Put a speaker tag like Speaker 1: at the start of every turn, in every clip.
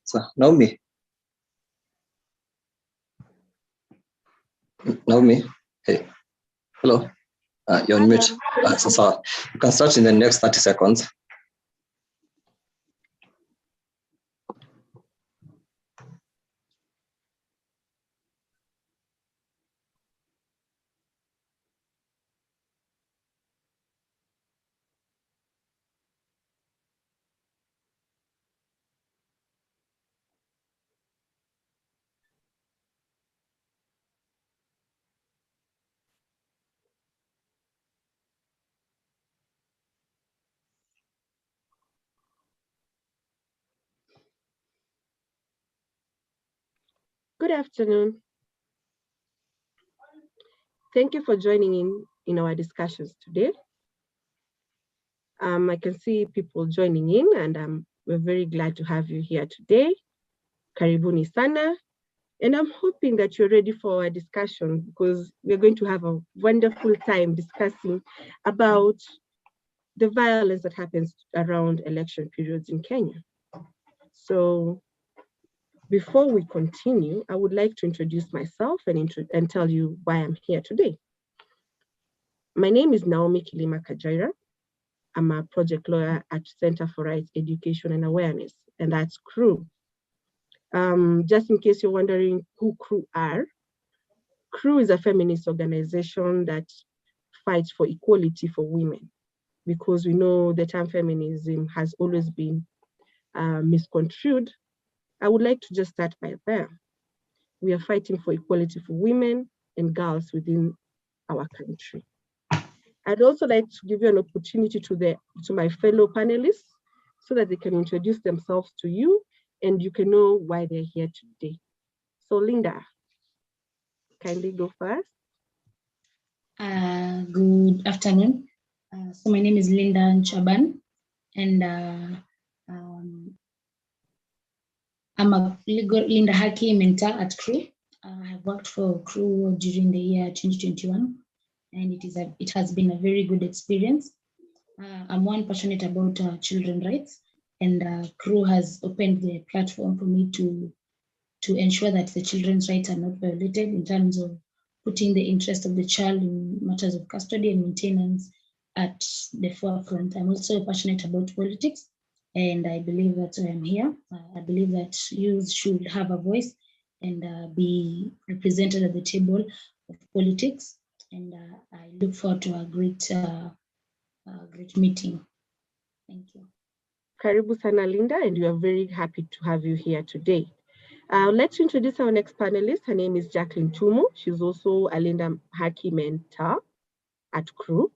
Speaker 1: So, Naomi. Naomi, hey, hello. You're on mute. So you can start in the next 30 seconds.
Speaker 2: Good afternoon. Thank you for joining in our discussions today. I can see people joining in, and we're very glad to have you here today. Karibuni sana. And I'm hoping that you're ready for our discussion, because we're going to have a wonderful time discussing about the violence that happens around election periods in Kenya. So before we continue, I would like to introduce myself and tell you why I'm here today. My name is Naomi Kilima Kajaira. I'm a project lawyer at Center for Rights, Education and Awareness, and that's CREW. Just in case you're wondering who CREW are, CREW is a feminist organization that fights for equality for women, because we know the term feminism has always been misconstrued. I would like to just start by there. We are fighting for equality for women and girls within our country. I'd also like to give you an opportunity to my fellow panelists so that they can introduce themselves to you and you can know why they're here today. So Linda, kindly go first.
Speaker 3: Good afternoon. So my name is Linda Nchaban, and I'm a legal Linda Haki mentor at CREW. I have worked for CREW during the year 2021, and it has been a very good experience. I'm passionate about children's rights, and CREW has opened the platform for me to ensure that the children's rights are not violated in terms of putting the interest of the child in matters of custody and maintenance at the forefront. I'm also passionate about politics, and I believe that I am here. I believe that youth should have a voice and be represented at the table of politics. And I look forward to a great meeting. Thank you.
Speaker 2: Karibu sana Linda, and we are very happy to have you here today. Let's introduce our next panelist. Her name is Jacqueline Tumo. She's also a Linda Haki mentor at CREW.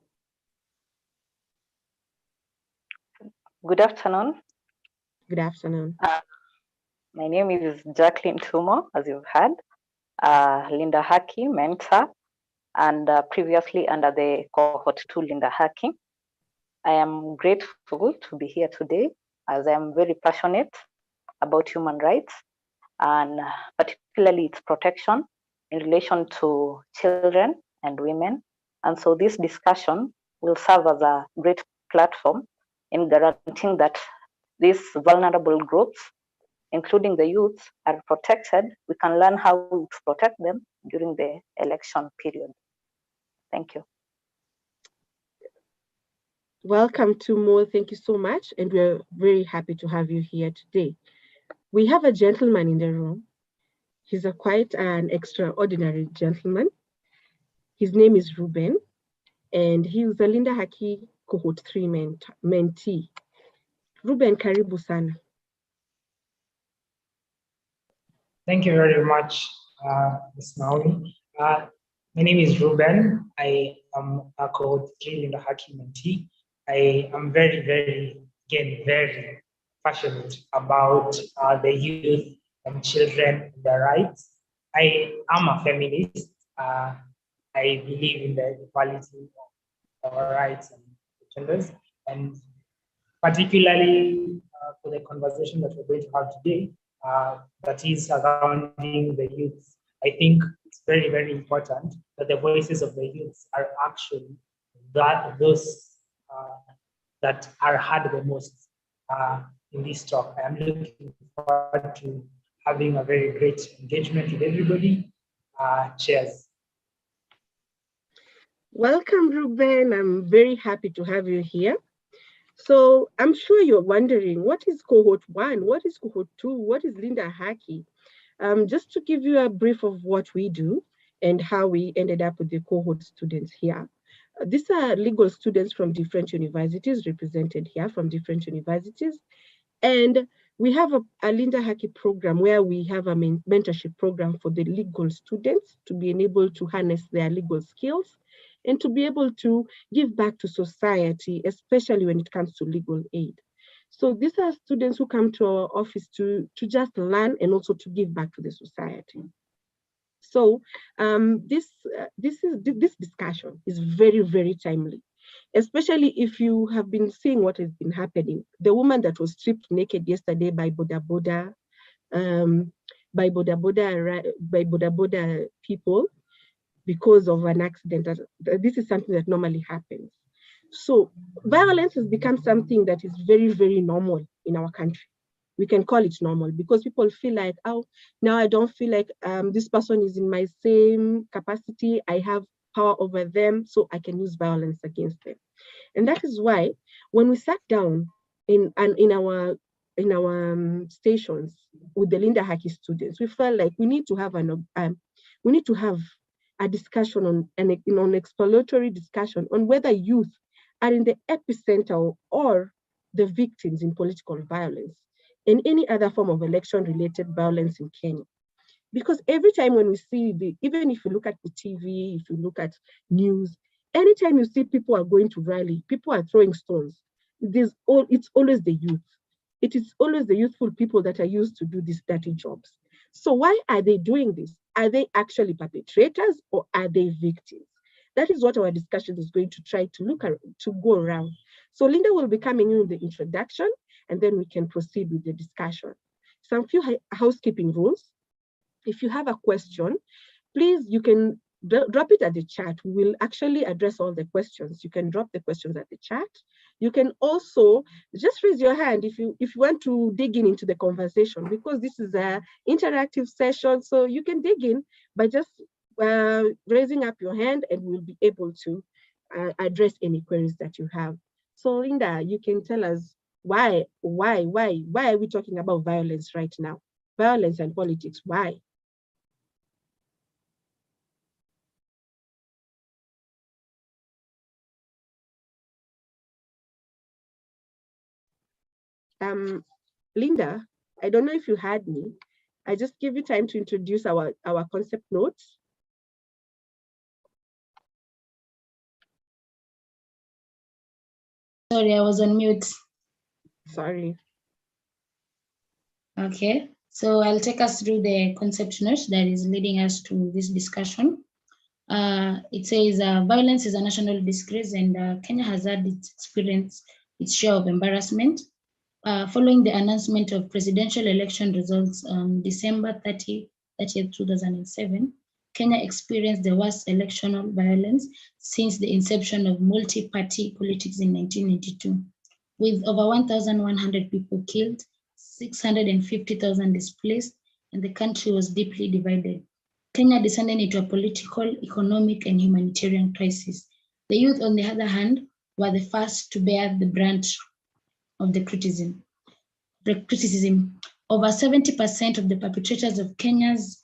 Speaker 4: Good afternoon.
Speaker 2: Good afternoon.
Speaker 4: My name is Jacqueline Tumo, as you've heard, Linda Haki mentor, and previously under the cohort 2 Linda Haki. I am grateful to be here today, as I am very passionate about human rights, and particularly its protection in relation to children and women. And so this discussion will serve as a great platform in guaranteeing that these vulnerable groups, including the youth, are protected. We can learn how to protect them during the election period. Thank you.
Speaker 2: Welcome to Mo. Thank you so much. And we're very happy to have you here today. We have a gentleman in the room. He's quite an extraordinary gentleman. His name is Ruben, and he's a Linda Haki cohort 3 mentee. Ruben, karibu sana.
Speaker 5: Thank you very much, Ms. Naomi. My name is Ruben. I am a cohort 3 Linda Haki mentee. I am very passionate about the youth and children and their rights. I am a feminist. I believe in the equality of our rights and genders, and particularly for the conversation that we're going to have today, that is surrounding the youth. I think it's very important that the voices of the youth are actually those that are heard the most. in this talk. I'm looking forward to having a very great engagement with everybody. Cheers.
Speaker 2: Welcome, Ruben. I'm very happy to have you here. So I'm sure you're wondering, what is cohort 1? What is cohort 2? What is Linda Haki? Just to give you a brief of what we do and how we ended up with the cohort students here. These are legal students from different universities represented here from different universities. And we have a Linda Haki program where we have a mentorship program for the legal students to be able to harness their legal skills and to be able to give back to society, especially when it comes to legal aid. So these are students who come to our office to just learn and also to give back to the society. So this discussion is very, very timely, especially if you have been seeing what has been happening. The woman that was stripped naked yesterday by Boda Boda people because of an accident. This is something that normally happens. So violence has become something that is very, very normal in our country. We can call it normal because people feel like, oh, now I don't feel like this person is in my same capacity. I have power over them, so I can use violence against them. And that is why when we sat down in our stations with the Linda Haki students, we felt like we need to have a discussion on an exploratory discussion on whether youth are in the epicenter or the victims in political violence and any other form of election-related violence in Kenya. Because every time when we see even if you look at the TV, if you look at news, anytime you see people are going to rally, people are throwing stones, it's always the youth. It is always the youthful people that are used to do these dirty jobs. So why are they doing this? Are they actually perpetrators or are they victims? That is what our discussion is going to try to look at, to go around. So Linda will be coming in with the introduction and then we can proceed with the discussion. Some few housekeeping rules. If you have a question, please, you can drop it at the chat. We will actually address all the questions. You can drop the questions at the chat. You can also just raise your hand if you want to dig into the conversation, because this is an interactive session. So you can dig in by just raising up your hand and we'll be able to address any queries that you have. So Linda, you can tell us why are we talking about violence right now? Violence and politics, why? Linda, I don't know if you heard me. I just give you time to introduce our concept notes.
Speaker 3: Sorry, I was on mute.
Speaker 2: Sorry.
Speaker 3: Okay, so I'll take us through the concept note that is leading us to this discussion. It says violence is a national disgrace and Kenya has had its share of embarrassment. Following the announcement of presidential election results on December 30th, 2007, Kenya experienced the worst electoral violence since the inception of multi-party politics in 1992, with over 1,100 people killed, 650,000 displaced, and the country was deeply divided. Kenya descended into a political, economic, and humanitarian crisis. The youth, on the other hand, were the first to bear the brunt of the criticism. Over 70% of the perpetrators of Kenya's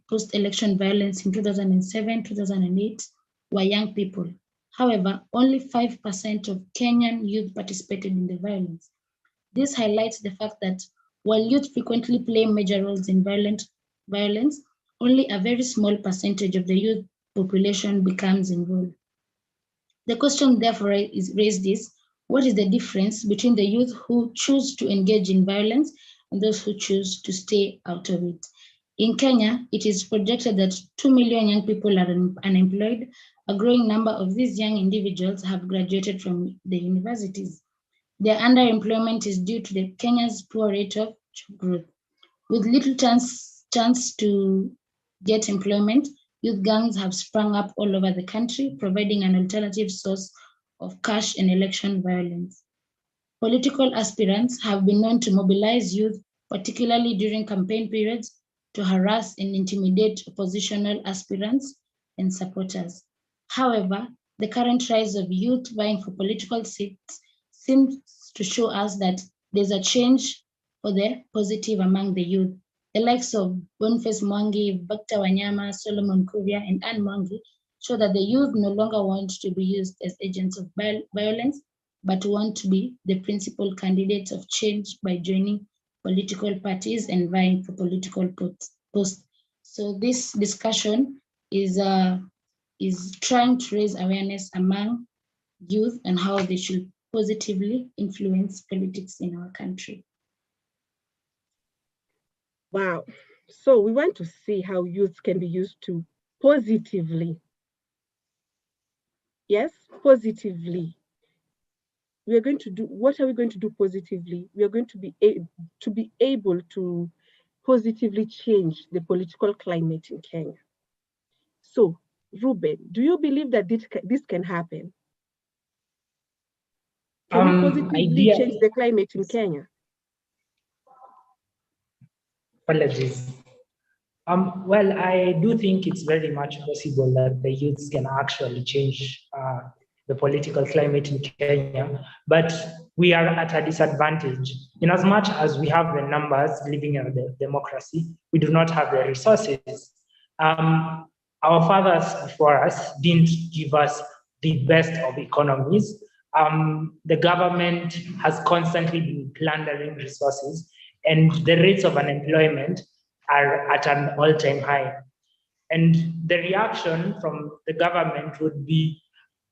Speaker 3: post-election violence in 2007-2008 were young people. However, only 5% of Kenyan youth participated in the violence. This highlights the fact that while youth frequently play major roles in violence, only a very small percentage of the youth population becomes involved. The question therefore raised is, what is the difference between the youth who choose to engage in violence and those who choose to stay out of it? In Kenya, it is projected that 2 million young people are unemployed. A growing number of these young individuals have graduated from the universities. Their underemployment is due to Kenya's poor rate of job growth. With little chance to get employment, youth gangs have sprung up all over the country, providing an alternative source of cash and election violence. Political aspirants have been known to mobilize youth, particularly during campaign periods, to harass and intimidate oppositional aspirants and supporters. However, the current rise of youth vying for political seats seems to show us that there's a change for the positive among the youth. The likes of Boniface Mwangi, Bakta Wanyama, Solomon Kuria, and Anne Mwangi show that the youth no longer want to be used as agents of violence, but want to be the principal candidates of change by joining political parties and vying for political posts. So this discussion is trying to raise awareness among youth and how they should positively influence politics in our country.
Speaker 2: Wow. So we want to see how youth can be used to positively. Yes, positively. We are going to do, what are we going to do positively? We are going to be able to positively change the political climate in Kenya. So, Ruben, do you believe that this can happen? Can we positively change the climate in Kenya?
Speaker 5: Apologies. Well, I do think it's very much possible that the youths can actually change the political climate in Kenya, but we are at a disadvantage. In as much as we have the numbers living in the democracy, we do not have the resources. Our fathers before us didn't give us the best of economies. The government has constantly been plundering resources, and the rates of unemployment are at an all-time high. And the reaction from the government would be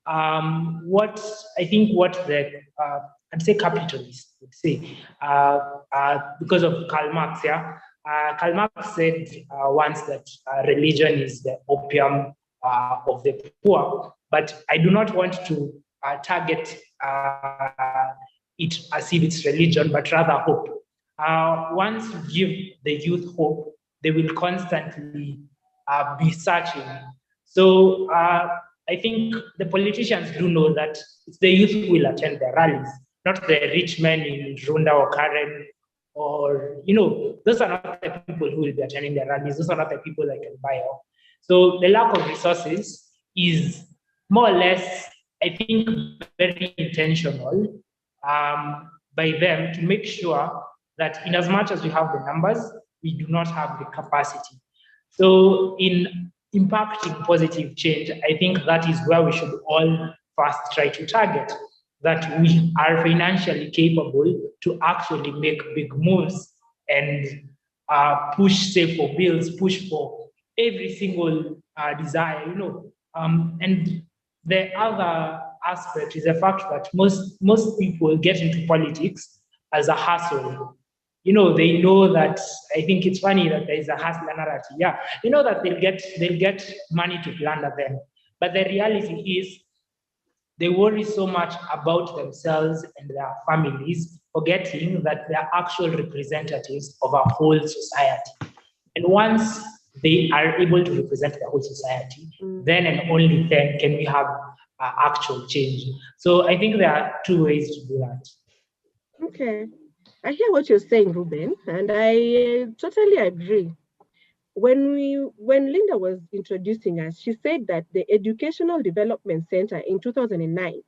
Speaker 5: what the I'd say capitalists would say, because of Karl Marx. Yeah, Karl Marx said once that religion is the opium of the poor. But I do not want to target it as if it's religion, but rather hope. Once you give the youth hope, they will constantly be searching. So I think the politicians do know that it's the youth who will attend their rallies, not the rich men in Runda or Karen, or, those are not the people who will be attending their rallies. Those are not the people that can buy off. So the lack of resources is more or less, I think, very intentional by them to make sure that in as much as we have the numbers, we do not have the capacity. So in impacting positive change, I think that is where we should all first try to target, that we are financially capable to actually make big moves and push, say, for bills, push for every single desire, and the other aspect is the fact that most people get into politics as a hustle. They know that, I think it's funny that there is a hustler narrative. Yeah, they know that they'll get money to plunder them. But the reality is they worry so much about themselves and their families, forgetting that they are actual representatives of a whole society. And once they are able to represent the whole society, then and only then can we have actual change. So I think there are two ways to do that.
Speaker 2: Okay. I hear what you're saying, Ruben, and I totally agree. When Linda was introducing us, she said that the Educational Development Center in 2009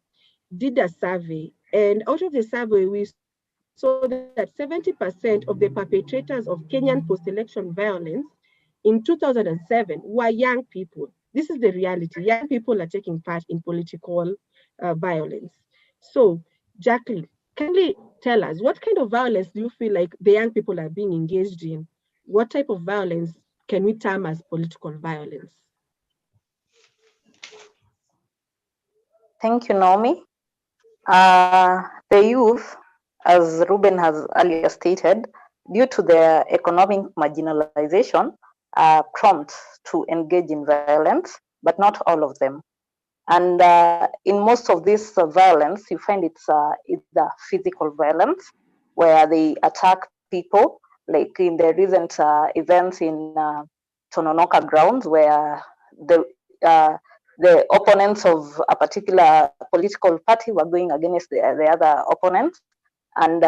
Speaker 2: did a survey, and out of the survey, we saw that 70% of the perpetrators of Kenyan post-election violence in 2007 were young people. This is the reality. Young people are taking part in political violence. So, Jacqueline, kindly tell us, what kind of violence do you feel like the young people are being engaged in? What type of violence can we term as political violence?
Speaker 4: Thank you, Naomi. The youth, as Ruben has earlier stated, due to their economic marginalization, are prompt to engage in violence, but not all of them. And in most of this violence, you find it's the physical violence, where they attack people, like in the recent events in Tononoka grounds, where the opponents of a particular political party were going against the other opponents. and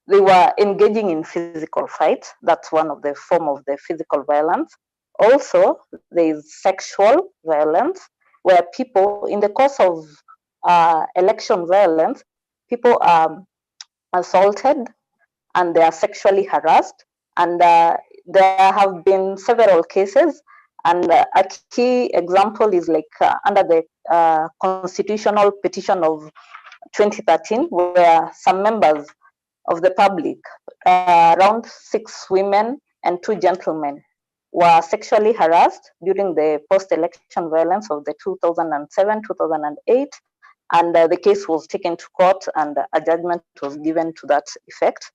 Speaker 4: they were engaging in physical fight. That's one of the form of the physical violence. Also, there is sexual violence, where people, in the course of election violence, people are assaulted and they are sexually harassed. And there have been several cases. And a key example is like under the constitutional petition of 2013, where some members of the public, around 6 women and 2 gentlemen, were sexually harassed during the post-election violence of the 2007-2008, and the case was taken to court and a judgment was given to that effect.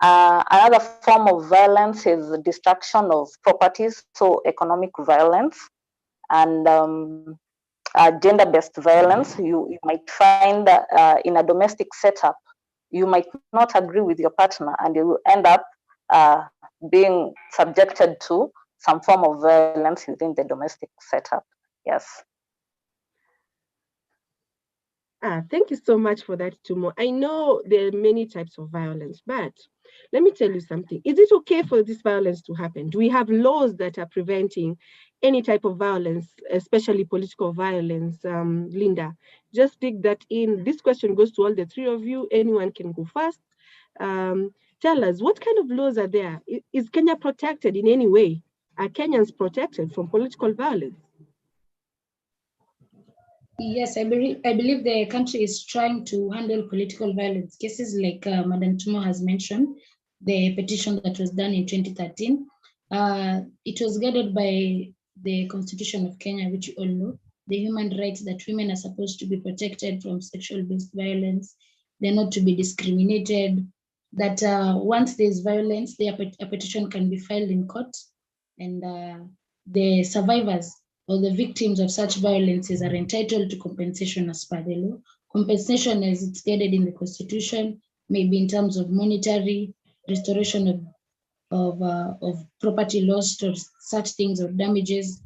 Speaker 4: Another form of violence is destruction of properties, so economic violence, and gender-based violence. You might find in a domestic setup, you might not agree with your partner and you end up being subjected to some form of violence within the domestic setup. Yes.
Speaker 2: Thank you so much for that, Tumo. I know there are many types of violence, but let me tell you something. Is it okay for this violence to happen? Do we have laws that are preventing any type of violence, especially political violence? Linda, just dig that in. This question goes to all the 3 of you. Anyone can go first. Tell us, what kind of laws are there? Is Kenya protected in any way? Are Kenyans protected from political violence?
Speaker 3: Yes, I believe the country is trying to handle political violence cases like Madam Tumo has mentioned, the petition that was done in 2013. It was guided by the Constitution of Kenya, which you all know, the human rights that women are supposed to be protected from sexual-based violence. They're not to be discriminated, that once there's violence, a petition can be filed in court, and the survivors or the victims of such violences are entitled to compensation as per the law. Compensation, as it's guided in the Constitution, may be in terms of monetary, restoration of property lost or such things, or damages,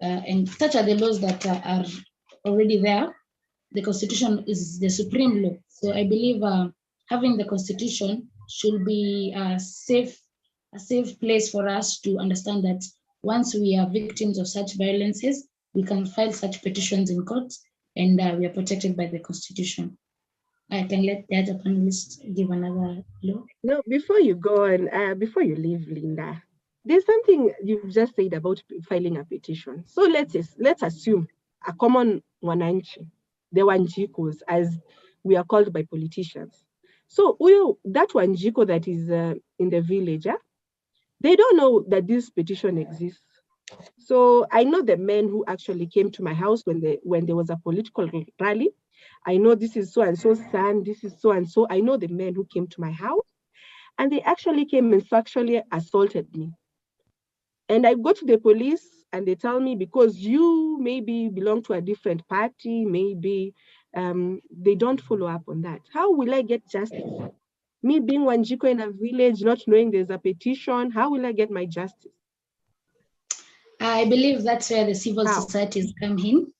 Speaker 3: and such are the laws that are already there. The Constitution is the supreme law. So I believe having the Constitution should be a safe place for us to understand that once we are victims of such violences, we can file such petitions in court, and we are protected by the Constitution. I can let the other panelists give another law.
Speaker 2: No, before you go and before you leave, Linda, there's something you've just said about filing a petition. So let's assume a common wananchi, the wanjikos, as we are called by politicians. So that wanjiko that is in the village, they don't know that this petition exists. So I know the men who actually came to my house when there was a political rally. I know this is so and so son, this is so and so. I know the men who came to my house, and they actually came and sexually assaulted me. And I go to the police and they tell me, because you maybe belong to a different party, maybe they don't follow up on that. How will I get justice? Me being Wanjiko in a village, not knowing there's a petition, how will I get my justice?
Speaker 3: I believe that's where the civil societies come in.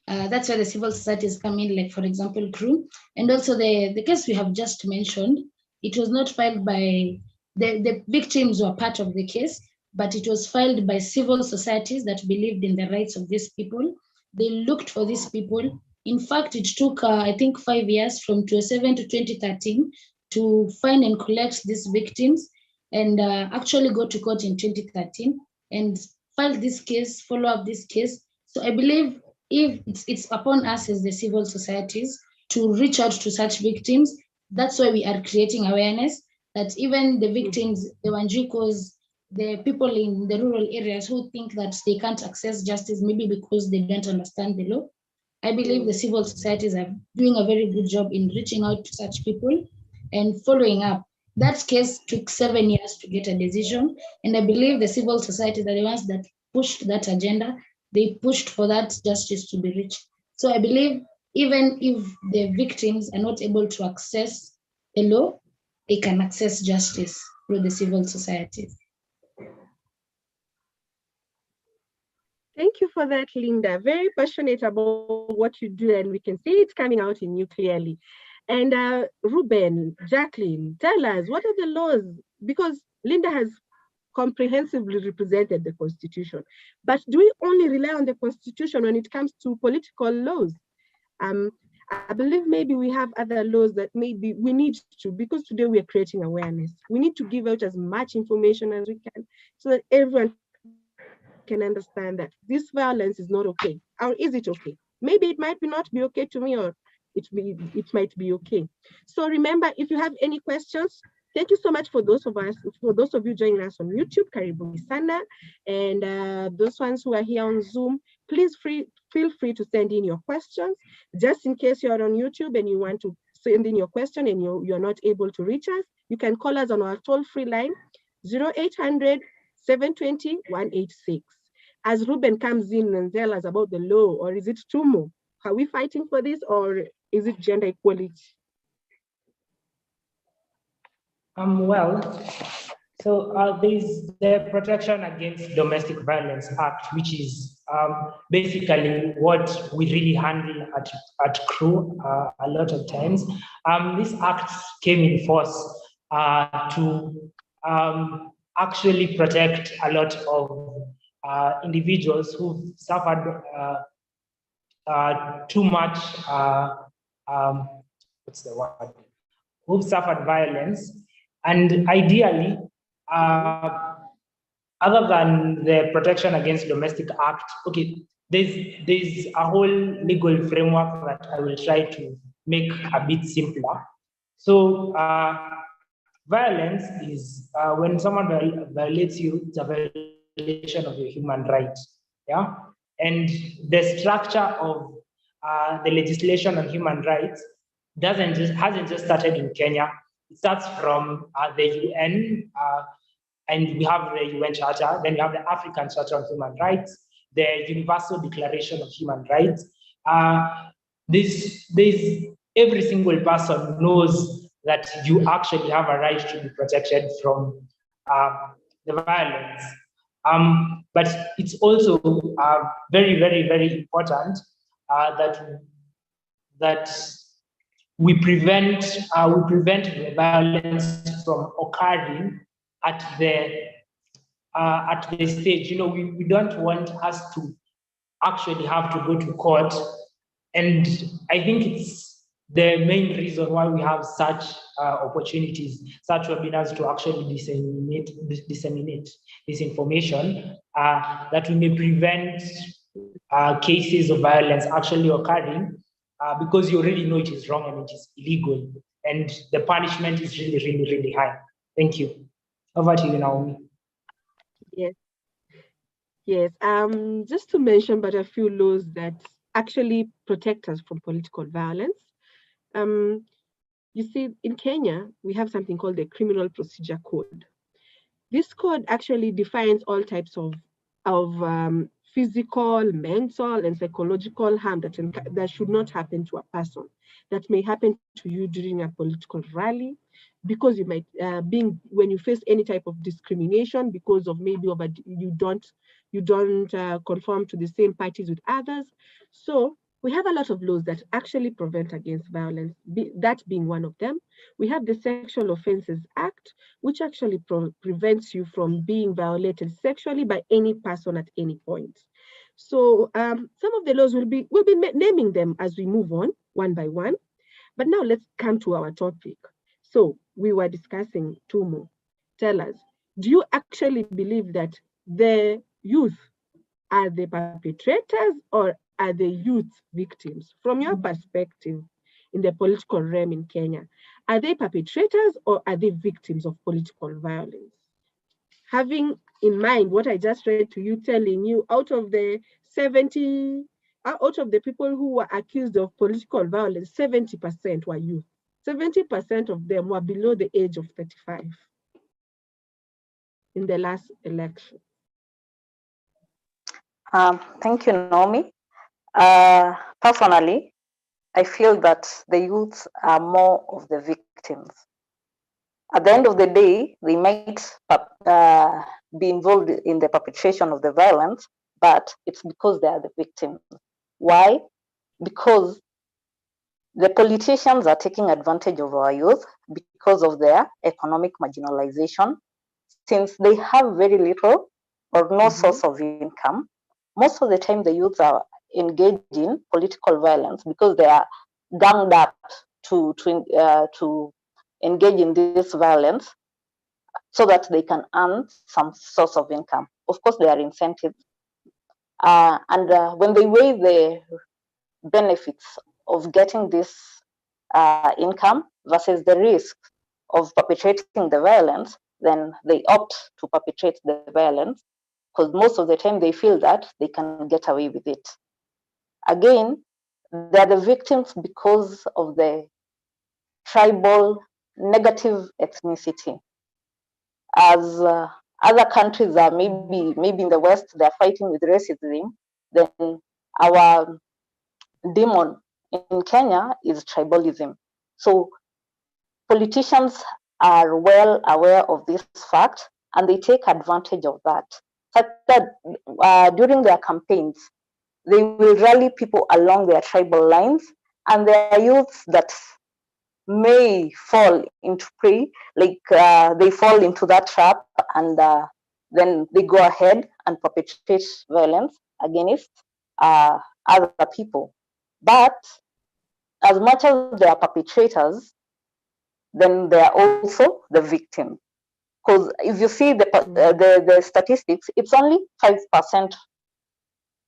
Speaker 3: That's where the civil societies come in, like, for example, CRU. And also the case we have just mentioned, it was not filed by, the victims were part of the case, but it was filed by civil societies that believed in the rights of these people. They looked for these people. In fact, it took, I think, 5 years, from 2007 to 2013, to find and collect these victims, and actually go to court in 2013 and file this case, follow up this case. So I believe if it's upon us as the civil societies to reach out to such victims. That's why we are creating awareness that even the victims, the Wanjikos, the people in the rural areas who think that they can't access justice, maybe because they don't understand the law. I believe the civil societies are doing a very good job in reaching out to such people and following up. That case took 7 years to get a decision. And I believe the civil societies are the ones that pushed that agenda. They pushed for that justice to be reached. So I believe even if the victims are not able to access the law, they can access justice through the civil societies.
Speaker 2: Thank you for that, Linda. Very passionate about what you do, and we can see it's coming out in you clearly. And Ruben, Jacqueline, tell us, what are the laws? Because Linda has comprehensively represented the Constitution, but do we only rely on the Constitution when it comes to political laws? I believe maybe we have other laws that maybe we need to, because today we are creating awareness. We need to give out as much information as we can so that everyone can understand that this violence is not okay. Or is it okay? Maybe it might not be okay to me, or it might be okay. So remember, if you have any questions, thank you so much for those of you joining us on YouTube, Karibuni Sana, and those ones who are here on Zoom, please feel free to send in your questions. Just in case you're on YouTube and you want to send in your question and you're not able to reach us, you can call us on our toll-free line, 0800 720 186. As Ruben comes in and tells us about the law, or is it Tumo? Are we fighting for this, or is it gender equality?
Speaker 5: Well, so there's the Protection Against Domestic Violence Act, which is basically what we really handle at CRU a lot of times. This act came in force to actually protect a lot of individuals who've suffered too much, what's the word? Who've suffered violence. And ideally, other than the Protection Against Domestic Act, okay, there's a whole legal framework that I will try to make a bit simpler. So violence is when someone violates you, it's a violation of your human rights. Yeah, and the structure of the legislation on human rights hasn't just started in Kenya. It starts from the UN, and we have the UN Charter. Then we have the African Charter on Human Rights, the Universal Declaration of Human Rights. This every single person knows that you actually have a right to be protected from the violence. But it's also very, very, very important that we prevent the violence from occurring at the stage. You know, we don't want us to actually have to go to court, and I think it's the main reason why we have such opportunities, such webinars to actually disseminate this information, that we may prevent cases of violence actually occurring, because you already know it is wrong and it is illegal, and the punishment is really, really, really high. Thank you. Over to you, Naomi.
Speaker 2: Yes. Yes. Just to mention but a few laws that actually protect us from political violence. You see, in Kenya, we have something called the Criminal Procedure Code. This code actually defines all types of physical, mental, and psychological harm that should not happen to a person, that may happen to you during a political rally, because you might when you face any type of discrimination because of maybe you don't conform to the same parties with others. So we have a lot of laws that actually prevent against violence, that being one of them. We have the Sexual Offences Act, which actually prevents you from being violated sexually by any person at any point. So some of the laws we'll be naming them as we move on, one by one. But now let's come to our topic. So we were discussing Tumo. Tell us, do you actually believe that the youth are the perpetrators, or are the youth victims? From your perspective in the political realm in Kenya, are they perpetrators or are they victims of political violence? Having in mind what I just read to you, telling you out of the people who were accused of political violence, 70% were youth. 70% of them were below the age of 35 in the last election.
Speaker 4: Thank you, Naomi. Personally, I feel that the youths are more of the victims. At the end of the day, they might be involved in the perpetration of the violence, but it's because they are the victims. Why? Because the politicians are taking advantage of our youth because of their economic marginalization. Since they have very little or no source of income, most of the time the youth are engaged in political violence because they are ganged up to engage in this violence so that they can earn some source of income. Of course, there are incentives. When they weigh the benefits of getting this income versus the risk of perpetrating the violence, then they opt to perpetrate the violence because most of the time they feel that they can get away with it. Again, they are the victims because of the tribal negative ethnicity. As other countries are maybe in the West, they're fighting with racism, then our demon in Kenya is tribalism. So politicians are well aware of this fact and they take advantage of that. Such that during their campaigns, they will rally people along their tribal lines, and there are youths that may fall into prey, like they fall into that trap, and then they go ahead and perpetrate violence against other people. But as much as they are perpetrators, then they are also the victim. Because if you see the statistics, it's only 5%.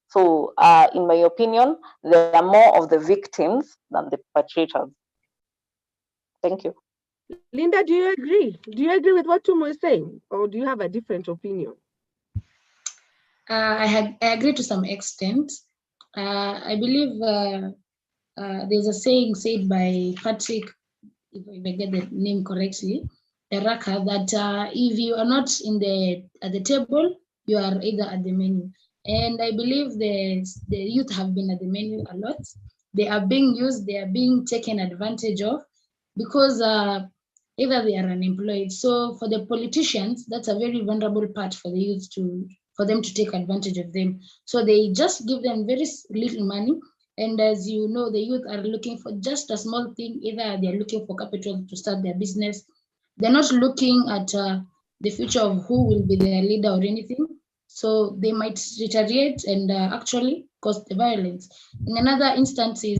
Speaker 4: So in my opinion, there are more of the victims than the perpetrators. Thank you.
Speaker 2: Linda, do you agree? Do you agree with what Tumo is saying? Or do you have a different opinion?
Speaker 3: I agree to some extent. I believe there's a saying said by Patrick, if I get the name correctly, Eraka, that if you are not at the table, you are either at the menu. And I believe the youth have been at the menu a lot. They are being used, they are being taken advantage of because either they are unemployed. So for the politicians, that's a very vulnerable part for the youth for them to take advantage of them. So they just give them very little money. And as you know, the youth are looking for just a small thing. Either they're looking for capital to start their business. They're not looking at the future of who will be their leader or anything. So they might retaliate and actually cause the violence. In another instance is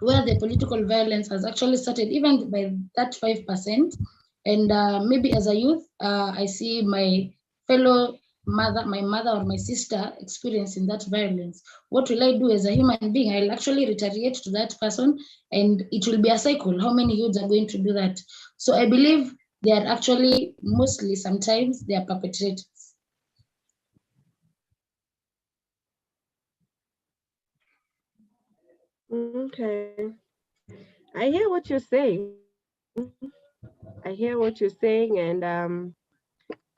Speaker 3: where the political violence has actually started even by that 5%. And maybe as a youth, I see my mother or my sister experiencing that violence. What will I do as a human being? I'll actually retaliate to that person, and it will be a cycle. How many youths are going to do that? So I believe they are actually mostly sometimes they are perpetrators.
Speaker 2: Okay. I hear what you're saying. I hear what you're saying, and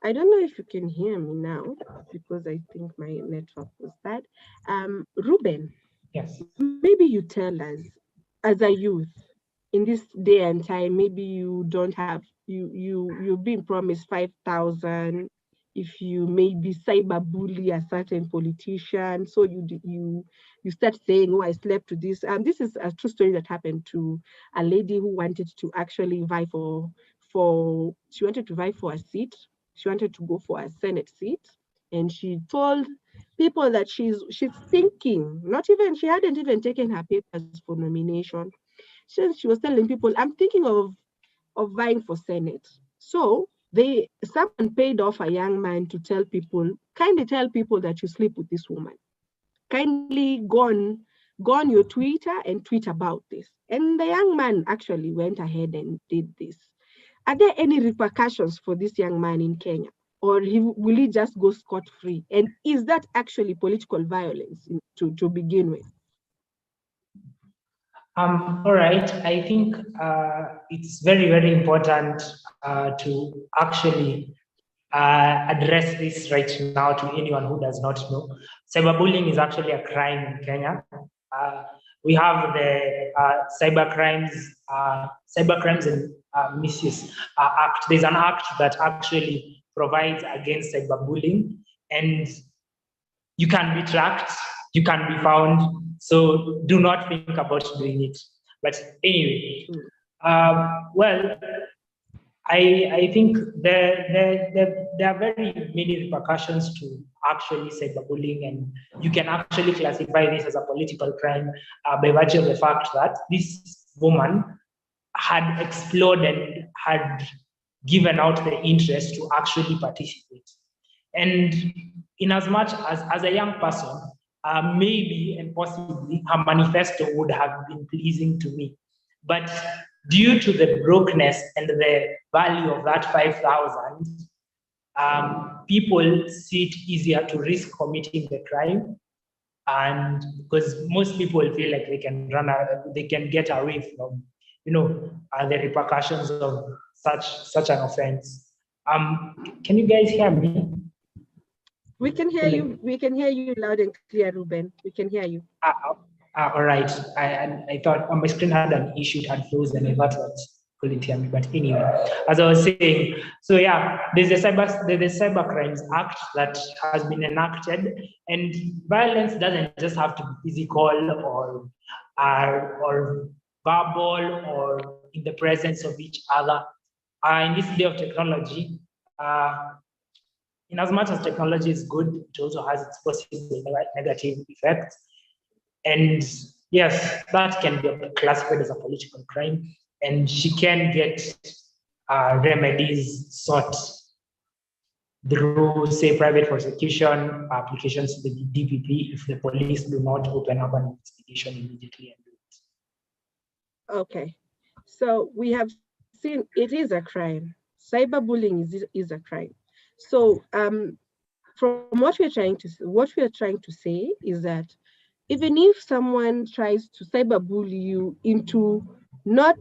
Speaker 2: I don't know if you can hear me now because I think my network was bad. Ruben,
Speaker 5: Yes.
Speaker 2: maybe you tell us, as a youth, in this day and time, maybe you don't have you've been promised 5,000. If you maybe cyberbully a certain politician, so you start saying, "Oh, I slept with this." This is a true story that happened to a lady who wanted to actually vie she wanted to vie for a seat. She wanted to go for a Senate seat, and she told people that she's thinking, she hadn't even taken her papers for nomination. She was telling people, I'm thinking of vying for Senate. So someone paid off a young man to kindly tell people that you sleep with this woman. Kindly go on your Twitter and tweet about this. And the young man actually went ahead and did this. Are there any repercussions for this young man in Kenya? Or will he just go scot-free? And is that actually political violence to begin with?
Speaker 5: All right. I think it's very, very important to actually address this right now to anyone who does not know. Cyberbullying is actually a crime in Kenya. We have the Cybercrimes and Misuse Act. There's an act that actually provides against cyberbullying, and you can be tracked, you can be found. So do not think about doing it. But anyway, well, I think there are very many repercussions to actually cyberbullying, and you can actually classify this as a political crime by virtue of the fact that this woman had explored and had given out the interest to actually participate. And in as much as a young person, maybe and possibly her manifesto would have been pleasing to me. But due to the brokenness and the value of that 5,000, people see it easier to risk committing the crime, and because most people feel like they can get away from, the repercussions of such an offense. Can you guys hear me?
Speaker 2: We can hear you. We can hear you loud and clear, Ruben. We can hear you.
Speaker 5: All right. I thought on my screen had an issue, it had frozen. I thought that couldn't hear me. But anyway, as I was saying, so yeah, there's the Cyber Crimes Act that has been enacted, and violence doesn't just have to be physical or verbal or in the presence of each other. In this day of technology, in as much as technology is good, it also has its possible negative effects. And yes, that can be classified as a political crime, and she can get remedies sought through, say, private prosecution applications to the DPP if the police do not open up an investigation immediately and do it.
Speaker 2: Okay, so we have seen it is a crime. Cyberbullying is a crime. So from what we are trying to say is that even if someone tries to cyberbully you into not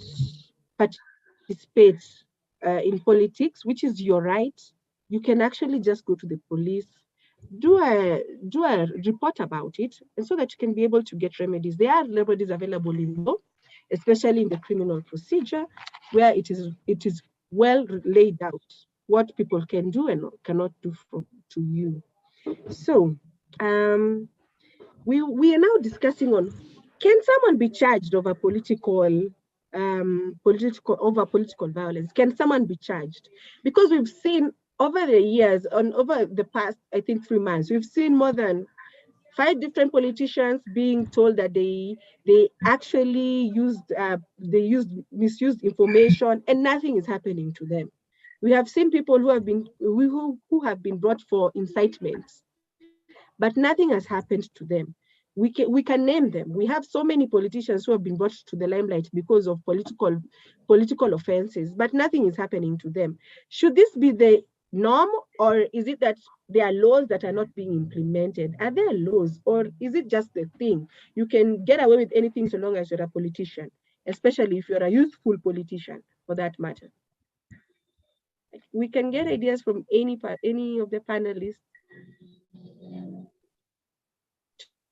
Speaker 2: participate in politics, which is your right, you can actually just go to the police, do a report about it, and so that you can be able to get remedies. There are remedies available in law, especially in the criminal procedure, where it is well laid out what people can do and cannot do to you. So we are now discussing on, can someone be charged over political violence? Can someone be charged? Because we've seen over the years, over the past, I think 3 months, we've seen more than 5 different politicians being told that they actually misused information, and nothing is happening to them. We have seen people who have been brought for incitements, but nothing has happened to them. We can name them. We have so many politicians who have been brought to the limelight because of political offenses, but nothing is happening to them. Should this be the norm, or is it that there are laws that are not being implemented? Are there laws, or is it just the thing? You can get away with anything so long as you're a politician, especially if you're a youthful politician, for that matter. We can get ideas from any of the panelists.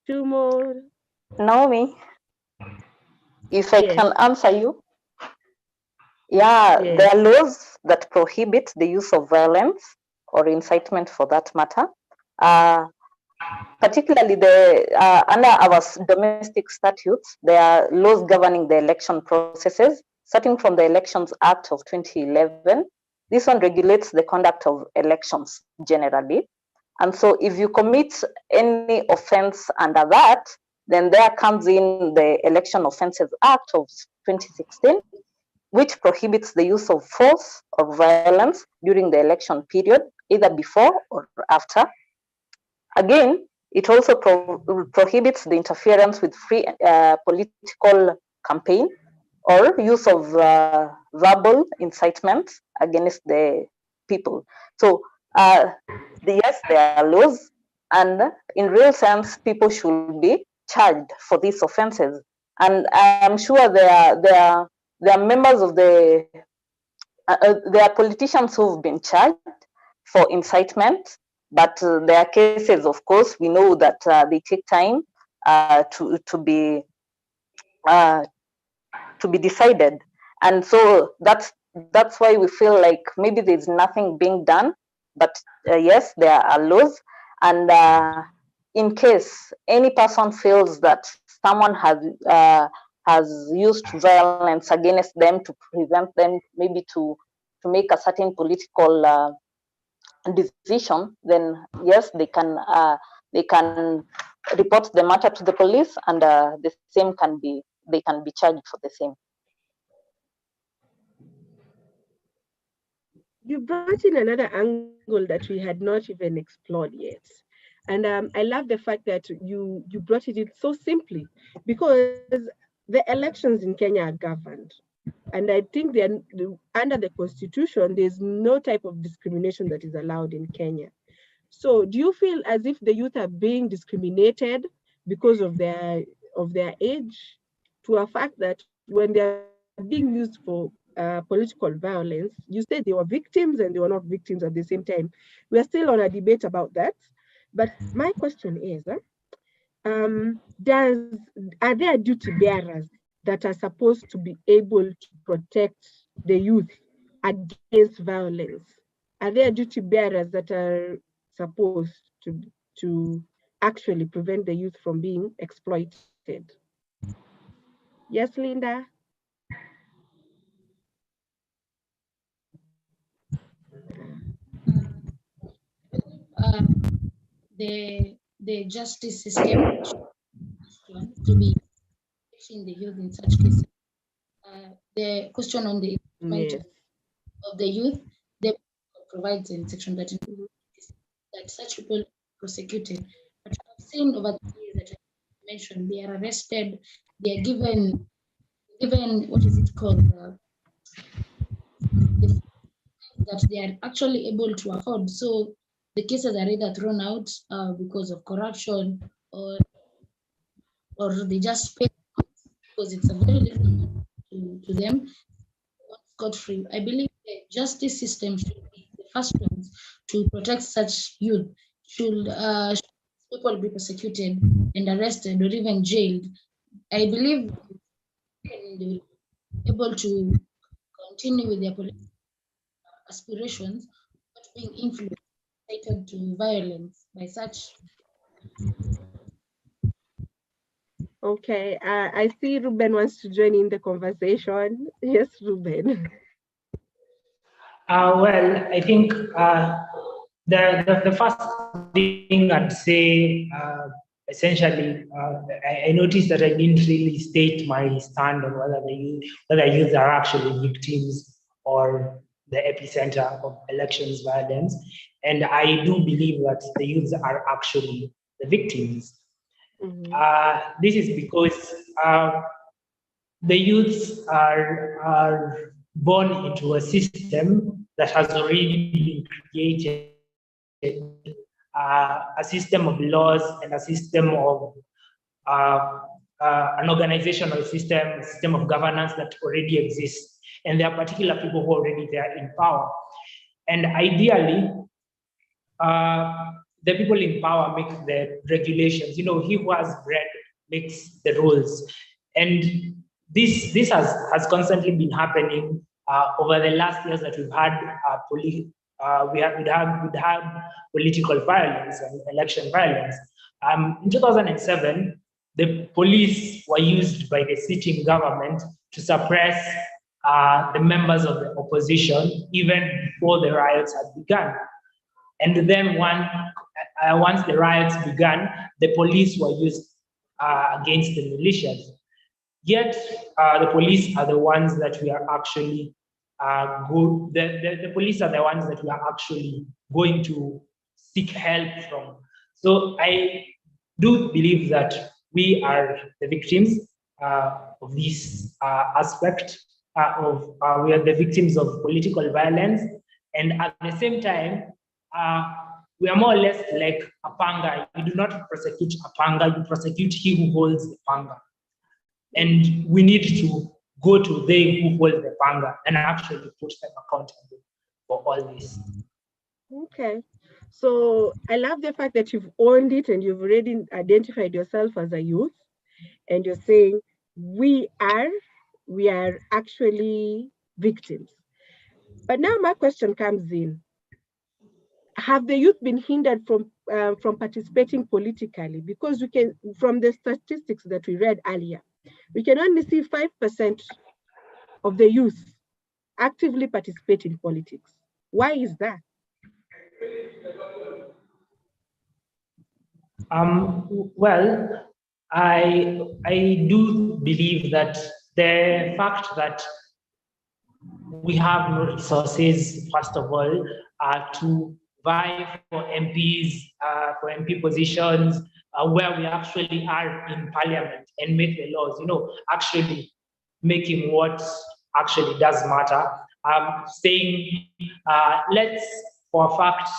Speaker 2: 2 more.
Speaker 4: Naomi, if I can answer you. Yeah,
Speaker 2: Yes.
Speaker 4: there are laws that prohibit the use of violence or incitement for that matter. Particularly under our domestic statutes, there are laws governing the election processes, starting from the Elections Act of 2011. This one regulates the conduct of elections generally. And so if you commit any offense under that, then there comes in the Election Offences Act of 2016, which prohibits the use of force or violence during the election period, either before or after. Again, it also prohibits the interference with free political campaign or use of verbal incitement against the people. So yes, there are laws, and in real sense, people should be charged for these offenses. And I'm sure there are members of there are politicians who've been charged for incitement, but there are cases, of course, we know that they take time to be decided, and so that's why we feel like maybe there's nothing being done. But yes, there are laws, and in case any person feels that someone has has used violence against them to prevent them maybe to make a certain political decision, then yes, they can report the matter to the police, and the same they can be charged for the same.
Speaker 2: You brought in another angle that we had not even explored yet. And I love the fact that you brought it in so simply, because the elections in Kenya are governed. And I think under the constitution, there's no type of discrimination that is allowed in Kenya. So do you feel as if the youth are being discriminated because of their age, to a fact that when they're being used for political violence, you said they were victims and they were not victims at the same time? We are still on a debate about that. But my question is, are there duty bearers that are supposed to be able to protect the youth against violence? Are there duty bearers that are supposed to actually prevent the youth from being exploited? Yes, Linda?
Speaker 3: The justice system to be in the youth in such cases. The question on the right of the youth, the provides in section 13 that such people prosecuted. But I've seen over the years that I mentioned, they are arrested, they are given what is it called? That they are actually able to afford. So the cases are either thrown out because of corruption, or they just pay because it's a very little to them. Scot-free. I believe the justice system should be the first ones to protect such youth. Should people be persecuted and arrested or even jailed, I believe they will be able to continue with their political aspirations, not being influenced to violence by such.
Speaker 2: Okay, I see Ruben wants to join in the conversation. Yes, Ruben.
Speaker 5: Well, I think the first thing I'd say, essentially, I noticed that I didn't really state my stand on whether youth are actually victims or the epicenter of elections violence. And I do believe that the youths are actually the victims. Mm-hmm. This is because the youths are born into a system that has already been created, a system of laws and a system of an organizational system of governance that already exists. And there are particular people who are already there in power. And ideally, the people in power make the regulations. You know, he who has bread makes the rules. And this has constantly been happening over the last years that we've had we had political violence and election violence. In 2007, the police were used by the sitting government to suppress the members of the opposition even before the riots had begun. And then once the riots began, the police were used against the militias. Yet the police are the ones that we are actually the police are the ones that we are actually going to seek help from. So I do believe that we are the victims of this aspect we are the victims of political violence, and at the same time, we are more or less like a panga. You do not prosecute a panga, you prosecute he who holds the panga. And we need to go to they who hold the panga and actually put them accountable for all this.
Speaker 2: Okay. So I love the fact that you've owned it and you've already identified yourself as a youth, and you're saying we are actually victims. But now my question comes in. Have the youth been hindered from participating politically? Because we can, from the statistics that we read earlier, we can only see 5% of the youth actively participate in politics. Why is that?
Speaker 5: Well, I do believe that the fact that we have no resources, first of all, to vie for MPs, for MP positions, where we actually are in parliament and make the laws, actually making what actually does matter. Saying, let's for a fact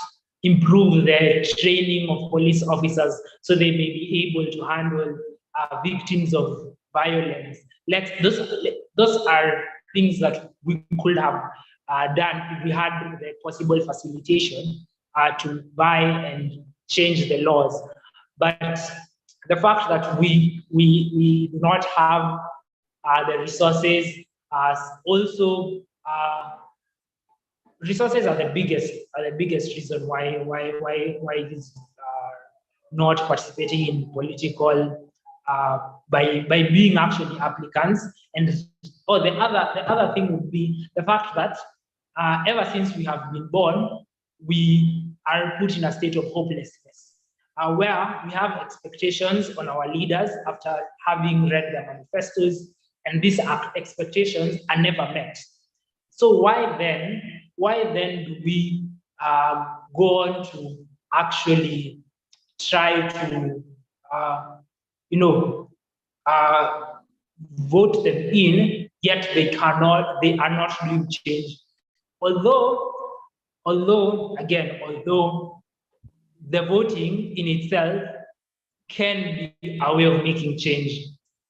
Speaker 5: improve the training of police officers so they may be able to handle victims of violence. Those are things that we could have done if we had the possible facilitation to buy and change the laws. But the fact that we do not have the resources, also resources are the biggest reason why it is not participating in political by being actually applicants. And the other thing would be the fact that ever since we have been born, we are put in a state of hopelessness, where we have expectations on our leaders after having read their manifestos, and these expectations are never met. So why then do we go on to actually try to vote them in, yet they are not doing change? Although the voting in itself can be a way of making change,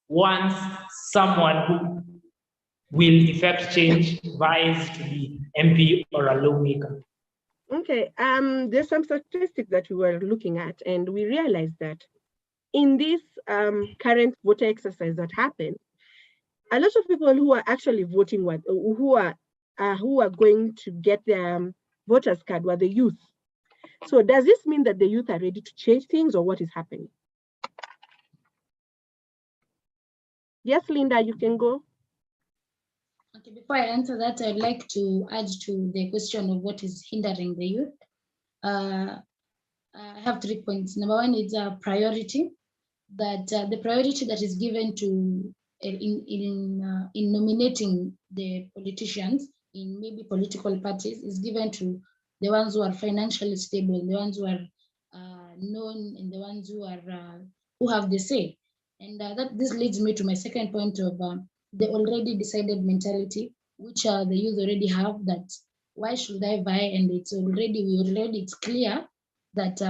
Speaker 5: once someone who will effect change vies to be MP or a lawmaker.
Speaker 2: Okay, there's some statistics that we were looking at, and we realized that in this current voter exercise that happened, a lot of people who are actually voting, who are going to get their voters card, were the youth. So does this mean that the youth are ready to change things, or what is happening? Yes, Linda, you can go.
Speaker 3: Okay, before I answer that, I'd like to add to the question of what is hindering the youth. I have 3 points. Number one is a priority, that the priority that is given to in nominating the politicians in maybe political parties is given to the ones who are financially stable, the ones who are known, and the ones who are who have the say. And this leads me to my second point of the already decided mentality, which the youth already have, that why should I buy? And it's clear that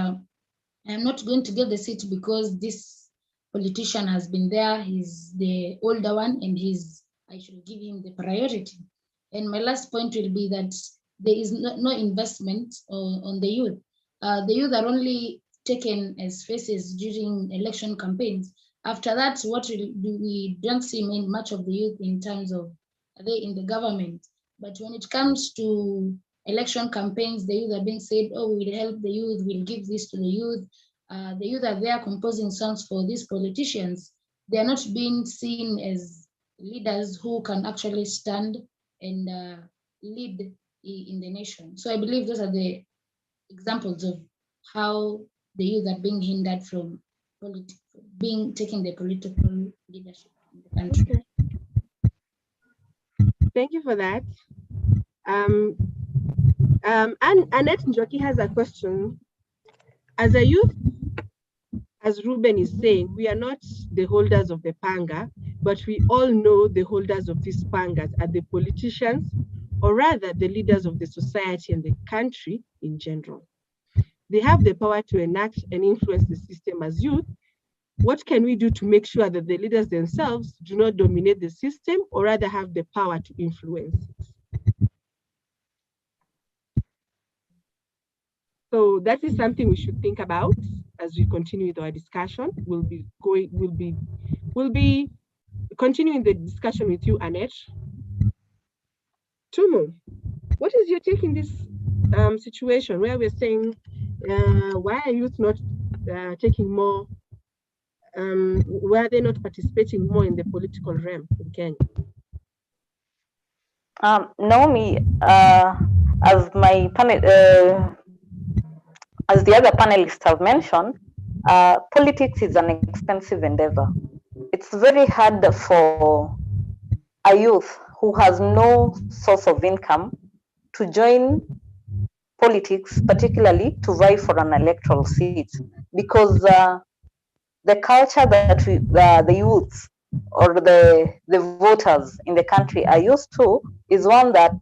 Speaker 3: I'm not going to get the seat because this politician has been there, he's the older one, and I should give him the priority. And my last point will be that there is no investment on the youth. The youth are only taken as faces during election campaigns. After that, we don't see much of the youth in terms of, are they in the government? But when it comes to election campaigns, the youth are being said, oh, we'll help the youth, we'll give this to the youth. The youth are there composing songs for these politicians. They are not being seen as leaders who can actually stand and lead in the nation. So I believe those are the examples of how the youth are being hindered from taking the political leadership in the country.
Speaker 2: Okay. Thank you for that. And Annette Njoki has a question. As a youth, as Ruben is saying, we are not the holders of the panga, but we all know the holders of these pangas are the politicians, or rather the leaders of the society and the country in general. They have the power to enact and influence the system. As youth, what can we do to make sure that the leaders themselves do not dominate the system, or rather have the power to influence it? So that is something we should think about as we continue with our discussion. We'll be continuing the discussion with you, Annette. Tumu, what is your take in this situation where we're saying, why are youth not taking more were they not participating more in the political realm in Kenya?
Speaker 4: Naomi, as my panel, as the other panelists have mentioned, politics is an expensive endeavor. It's very hard for a youth who has no source of income to join politics, particularly to vie for an electoral seat, because the culture that the youths or the voters in the country are used to is one that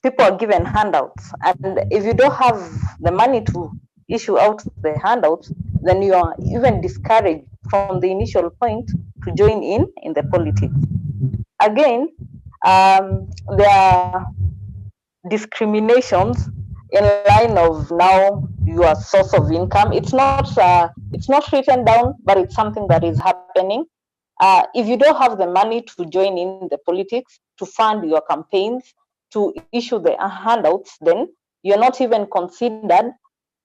Speaker 4: people are given handouts, and if you don't have the money to issue out the handouts, then you are even discouraged from the initial point to join in the politics. Again, there are discriminations in line of now your source of income. It's not written down, but it's something that is happening. If you don't have the money to join in the politics, to fund your campaigns, to issue the handouts, then you're not even considered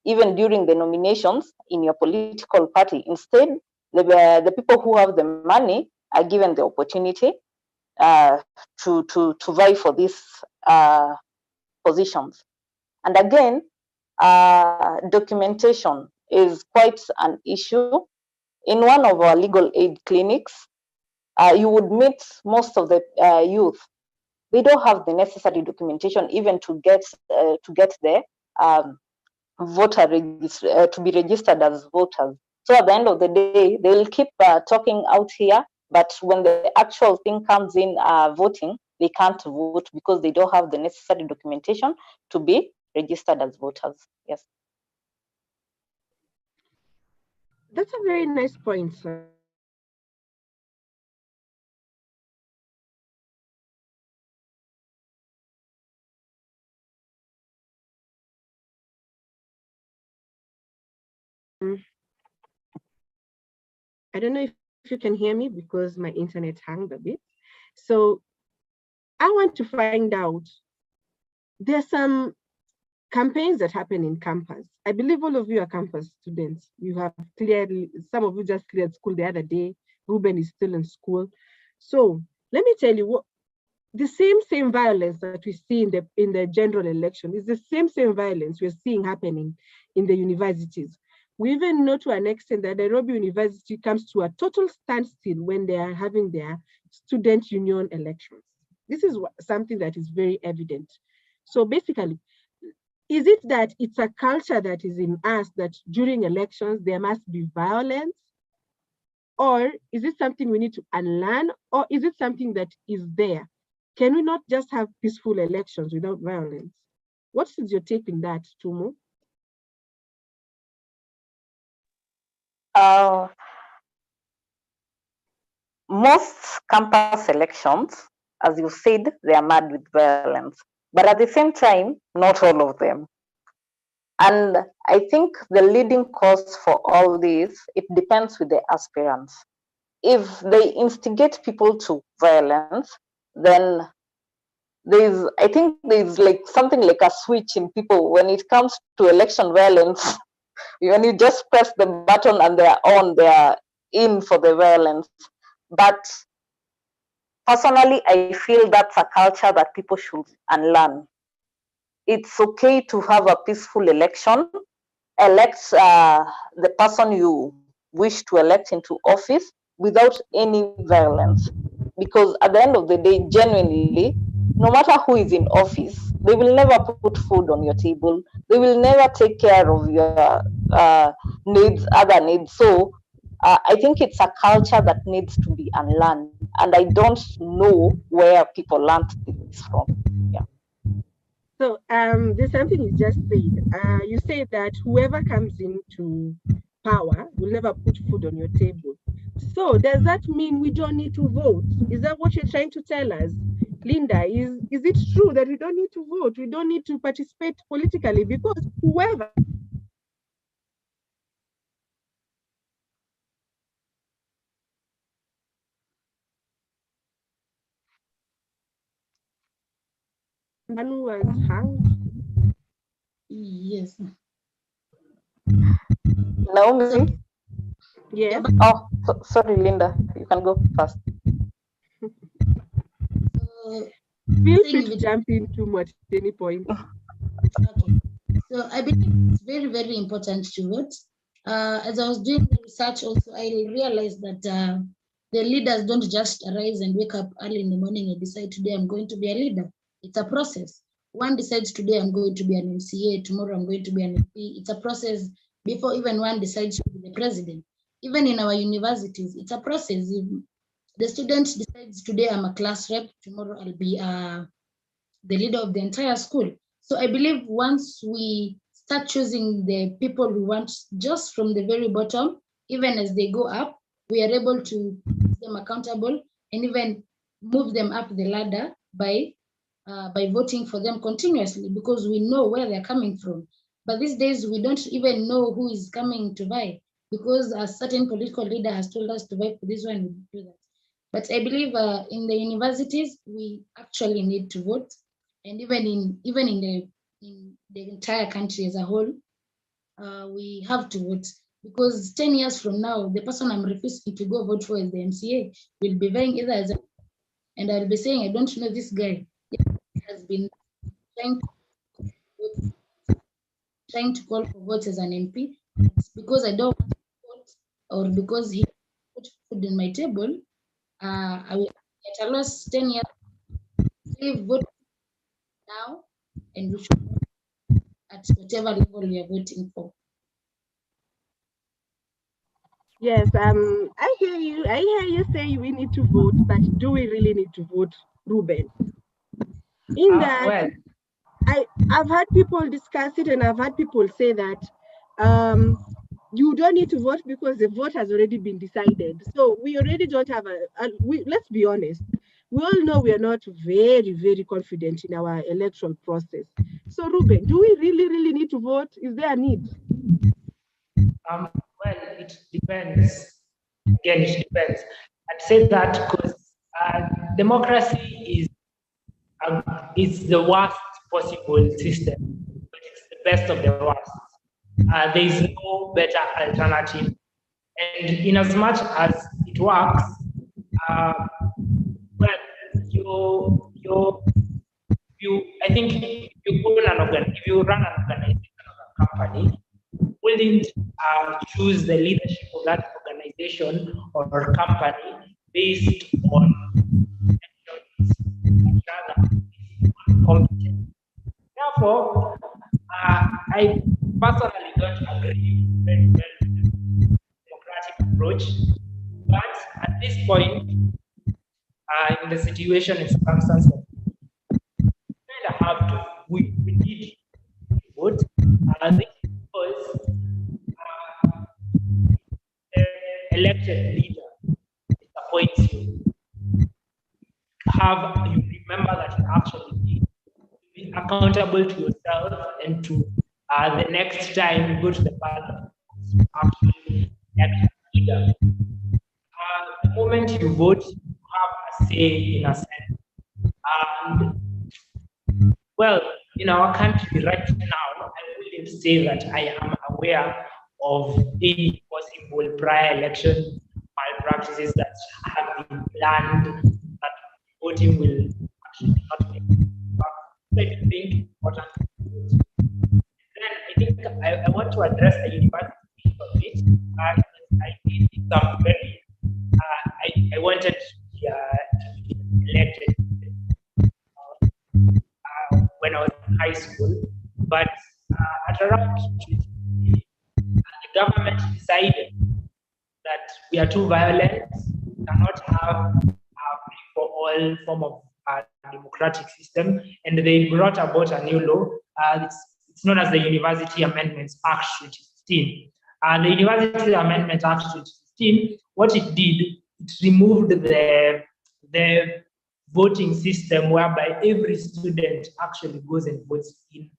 Speaker 4: even during the nominations in your political party. Instead, the people who have the money are given the opportunity to vie for these positions. And again, documentation is quite an issue. In one of our legal aid clinics, you would meet most of the youth. They don't have the necessary documentation even to get the voter to be registered as voters. So at the end of the day, they will keep talking out here, but when the actual thing comes in voting, they can't vote because they don't have the necessary documentation to be registered as voters. Yes.
Speaker 2: That's a very nice point, sir. I don't know if you can hear me because my internet hanged a bit. So I want to find out, there's some campaigns that happen in campus. I believe all of you are campus students. You have cleared, some of you just cleared school the other day. Ruben is still in school. So let me tell you, what the same violence that we see in the general election is the same violence we're seeing happening in the universities. We even know to an extent that Nairobi University comes to a total standstill when they are having their student union elections. This is something that is very evident. So basically, is it that it's a culture that is in us that during elections there must be violence? Or is it something we need to unlearn? Or is it something that is there? Can we not just have peaceful elections without violence? What is your take on that, Tumo?
Speaker 4: Most campus elections, as you said, they are mad with violence. But at the same time, not all of them. And I think the leading cause for all this, it depends with the aspirants. If they instigate people to violence, then I think there's like something like a switch in people when it comes to election violence. When you just press the button and they're in for the violence. But personally, I feel that's a culture that people should unlearn. It's okay to have a peaceful election, elect the person you wish to elect into office without any violence. Because at the end of the day, genuinely, no matter who is in office, they will never put food on your table. They will never take care of your other needs. So I think it's a culture that needs to be unlearned. And I don't know where people learned this from. Yeah.
Speaker 2: So there's something you just said. You said that whoever comes into power will never put food on your table. So does that mean we don't need to vote? Is that what you're trying to tell us? Linda, is it true that we don't need to vote? We don't need to participate politically because whoever was hanged?
Speaker 3: Yes.
Speaker 4: Naomi?
Speaker 2: Yes.
Speaker 4: Oh, sorry, Linda, you can go first.
Speaker 2: Feel free to jump in too at any point.
Speaker 3: Okay. So I believe it's very, very important to vote. As I was doing the research also, I realized that the leaders don't just arise and wake up early in the morning and decide today I'm going to be a leader. It's a process. One decides today I'm going to be an MCA, tomorrow I'm going to be an MP. It's a process before even one decides to be the president. Even in our universities, it's a process. If the student decides today I'm a class rep, tomorrow I'll be the leader of the entire school. So I believe once we start choosing the people we want just from the very bottom, even as they go up, we are able to keep them accountable and even move them up the ladder by voting for them continuously, because we know where they're coming from. But these days, we don't even know who is coming to vie, because a certain political leader has told us to vie for this one, we do that. But I believe in the universities, we actually need to vote, and even in the entire country as a whole, we have to vote, because 10 years from now, the person I'm refusing to go vote for as the MCA will be vying either as a, and I'll be saying, I don't know this guy. He has been trying to call for votes as an MP. It's because I don't want to vote, or because he put food in my table. I will at a loss 10 years. Please vote now, and we should vote at whatever level we are voting for.
Speaker 2: Yes, I hear you. I hear you say we need to vote, but do we really need to vote, Ruben? In that,
Speaker 5: Well,
Speaker 2: I've had people discuss it, and I've had people say that you don't need to vote because the vote has already been decided. So we already don't have let's be honest. We all know we are not very, very confident in our electoral process. So Ruben, do we really, really need to vote? Is there a need?
Speaker 5: well, it depends. Again, it depends. I'd say that because democracy is the worst possible system, but it's the best of the worst. There is no better alternative. And in as much as it works, well, I think if you run an organization or a company, wouldn't choose the leadership of that organization or company based on competence. Therefore, I personally don't agree very well with the democratic approach, but at this point, in the situation and circumstances, we need to vote. This because the elected leader disappoints you. You remember that you actually need to be accountable to yourself and to the next time you go to the ballot to actually elect a leader. The moment you vote, you have a say in a sense. And well, in our country right now, I wouldn't say that I am aware of any possible prior election malpractices that have been planned that voting will actually not make. But I think important. Then I think I want to address the university of it. I did some very. I wanted to be elected when I was in high school, but at around 20, the government decided that we are too violent, we cannot have a for all form of democratic system, and they brought about a new law. It's known as the University Amendments Act 2015. The University Amendment Act 2015, what it did, it removed the voting system whereby every student actually goes and votes in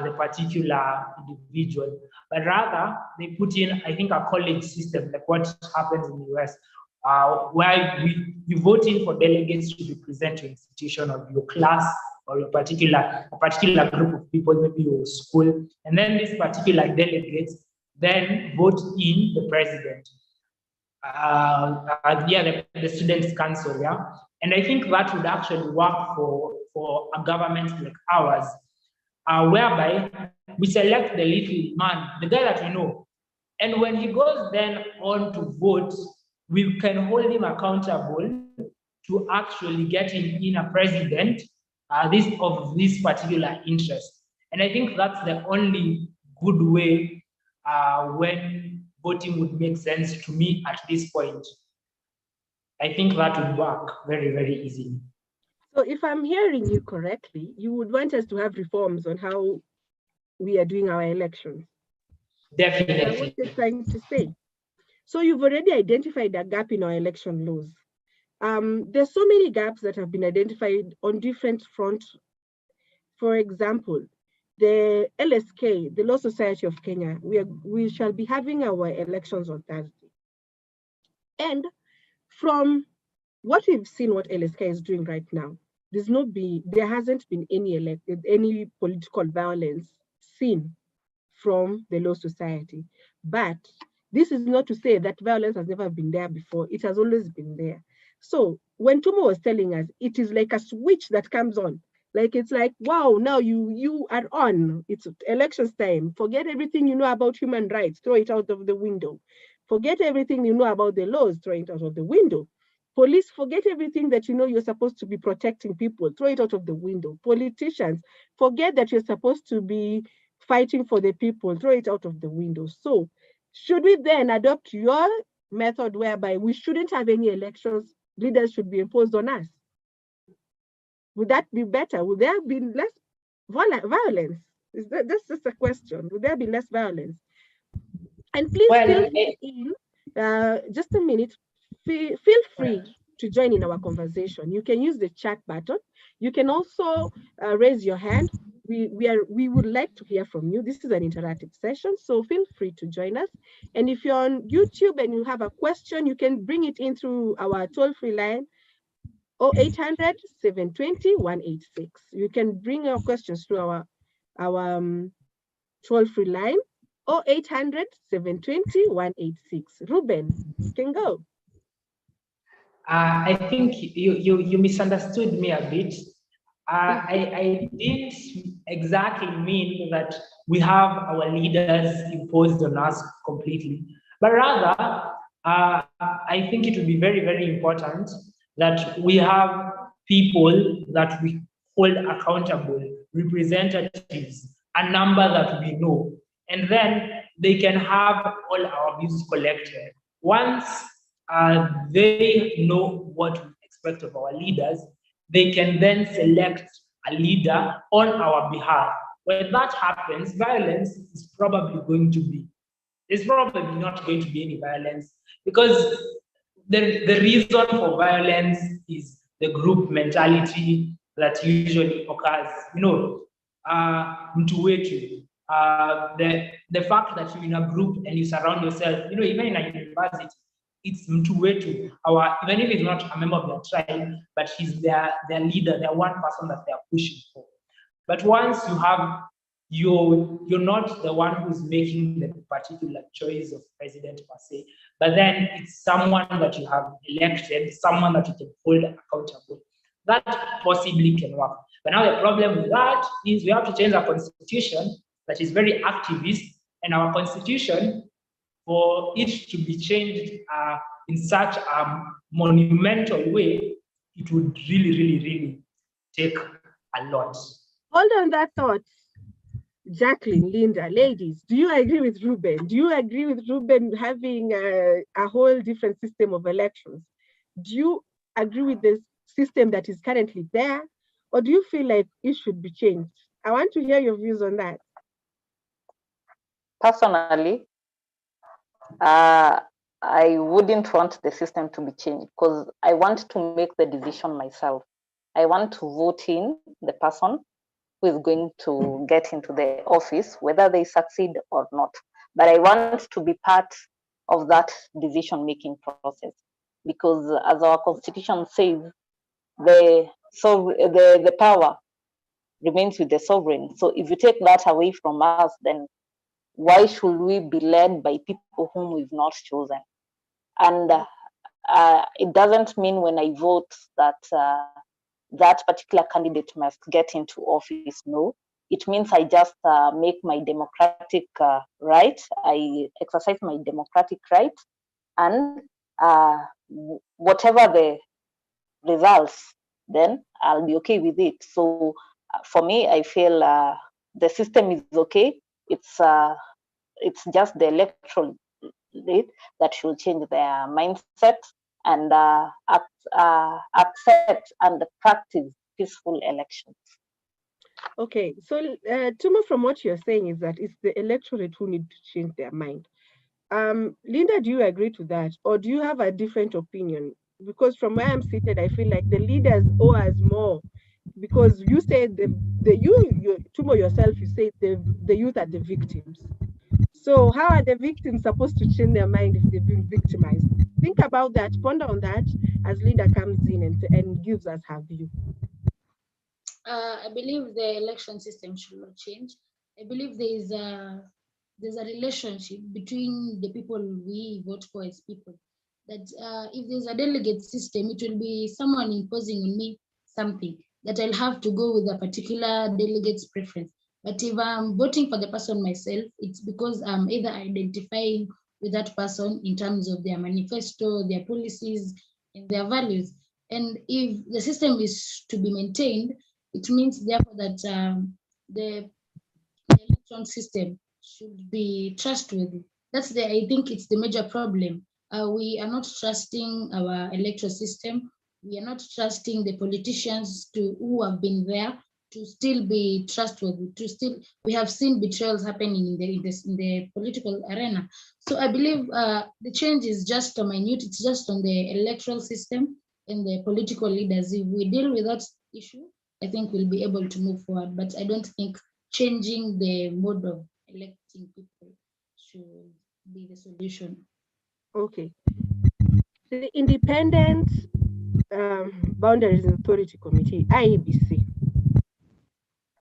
Speaker 5: the particular individual, but rather they put in, I think, a college system, like what happens in the US, where you vote in for delegates to represent your institution or your class or a particular group of people, maybe your school, and then these particular delegates then vote in the president. the students' council, yeah. And I think that would actually work for a government like ours, whereby we select the little man, the guy that we know. And when he goes then on to vote, we can hold him accountable to actually getting in a president of this particular interest. And I think that's the only good way when voting would make sense to me at this point. I think that would work very, very easily.
Speaker 2: So if I'm hearing you correctly, you would want us to have reforms on how we are doing our elections.
Speaker 5: Definitely.
Speaker 2: That's what you're trying to say. So you've already identified a gap in our election laws. There's so many gaps that have been identified on different fronts. For example, the LSK, the Law Society of Kenya, we shall be having our elections on Thursday. And from what we've seen, what LSK is doing right now, there hasn't been any political violence seen from the Law Society. But this is not to say that violence has never been there before. It has always been there. So when Tumo was telling us, it is like a switch that comes on. Like, it's like, wow, now you are on. It's elections time. Forget everything you know about human rights, throw it out of the window. Forget everything you know about the laws, throw it out of the window. Police, forget everything that you know you're supposed to be protecting people, throw it out of the window. Politicians, forget that you're supposed to be fighting for the people, throw it out of the window. So should we then adopt your method whereby we shouldn't have any elections, leaders should be imposed on us? Would that be better? Would there be less violence? That's just a question. Would there be less violence? And please feel in, just a minute, feel free to join in our conversation. You can use the chat button. You can also raise your hand. We would like to hear from you. This is an interactive session, so feel free to join us. And if you're on YouTube and you have a question, you can bring it in through our toll-free line, 0800 720 186. You can bring your questions through our toll-free line, 0800 720 186. Ruben, you can go.
Speaker 5: I think you misunderstood me a bit. I didn't exactly mean that we have our leaders imposed on us completely, but rather, I think it would be very, very important that we have people that we hold accountable, representatives, a number that we know, and then they can have all our views collected. Once they know what we expect of our leaders, they can then select a leader on our behalf. When that happens, violence is probably going to be, there's probably not going to be any violence, because the reason for violence is the group mentality that usually occurs. You know, mtu wetu, the fact that you're in a group and you surround yourself, you know, even in a university, it's mtu wetu, even if he's not a member of their tribe, but he's their leader, they're one person that they're pushing for. But once you have, you're not the one who's making the particular choice of president per se, but then it's someone that you have elected, someone that you can hold accountable. That possibly can work. But now the problem with that is we have to change our constitution that is very activist, and our constitution, for it to be changed in such a monumental way, it would really, really, really take a lot.
Speaker 2: Hold on that thought. Jacqueline, Linda, ladies, do you agree with Ruben? Do you agree with Ruben having a whole different system of elections? Do you agree with the system that is currently there? Or do you feel like it should be changed? I want to hear your views on that.
Speaker 4: Personally, I wouldn't want the system to be changed, because I want to make the decision myself. I want to vote in the person who is going to get into the office, whether they succeed or not. But I want to be part of that decision-making process, because as our constitution says, the power remains with the sovereign. So if you take that away from us, then why should we be led by people whom we've not chosen? And it doesn't mean when I vote that that particular candidate must get into office. No, it means I just make my democratic right. I exercise my democratic right, and whatever the results, then I'll be okay with it. So for me, I feel the system is okay. It's just the electoral that should change their mindset and accept and practice peaceful elections.
Speaker 2: Okay, so Tuma, from what you're saying is that it's the electorate who need to change their mind. Linda, do you agree to that, or do you have a different opinion? Because from where I'm seated, I feel like the leaders owe us more. Because you say Tuma yourself, you say the youth are the victims. So how are the victims supposed to change their mind if they've been victimized? Think about that, ponder on that as Linda comes in and gives us her view.
Speaker 3: I believe the election system should not change. I believe there's a relationship between the people we vote for as people. That if there's a delegate system, it will be someone imposing on me something that I'll have to go with a particular delegate's preference. But if I'm voting for the person myself, it's because I'm either identifying with that person in terms of their manifesto, their policies, and their values. And if the system is to be maintained, it means therefore that the election system should be trustworthy. I think it's the major problem. We are not trusting our electoral system. We are not trusting the politicians who have been there to still be trustworthy. We have seen betrayals happening in the political arena. So I believe the change is just minute. It's just on the electoral system and the political leaders. If we deal with that issue, I think we'll be able to move forward. But I don't think changing the mode of electing people should be the solution.
Speaker 2: Okay. The Independent Boundaries and Authority Committee, IEBC,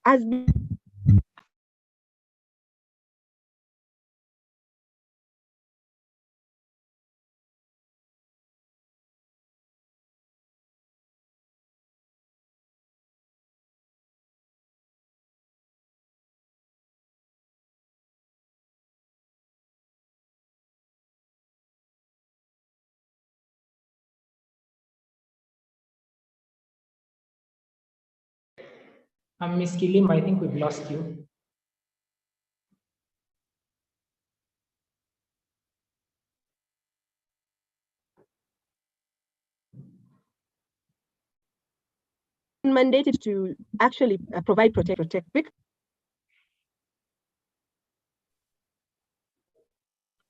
Speaker 2: has been
Speaker 5: Ms. Kilim, I think we've lost you.
Speaker 2: mandated to actually provide protect.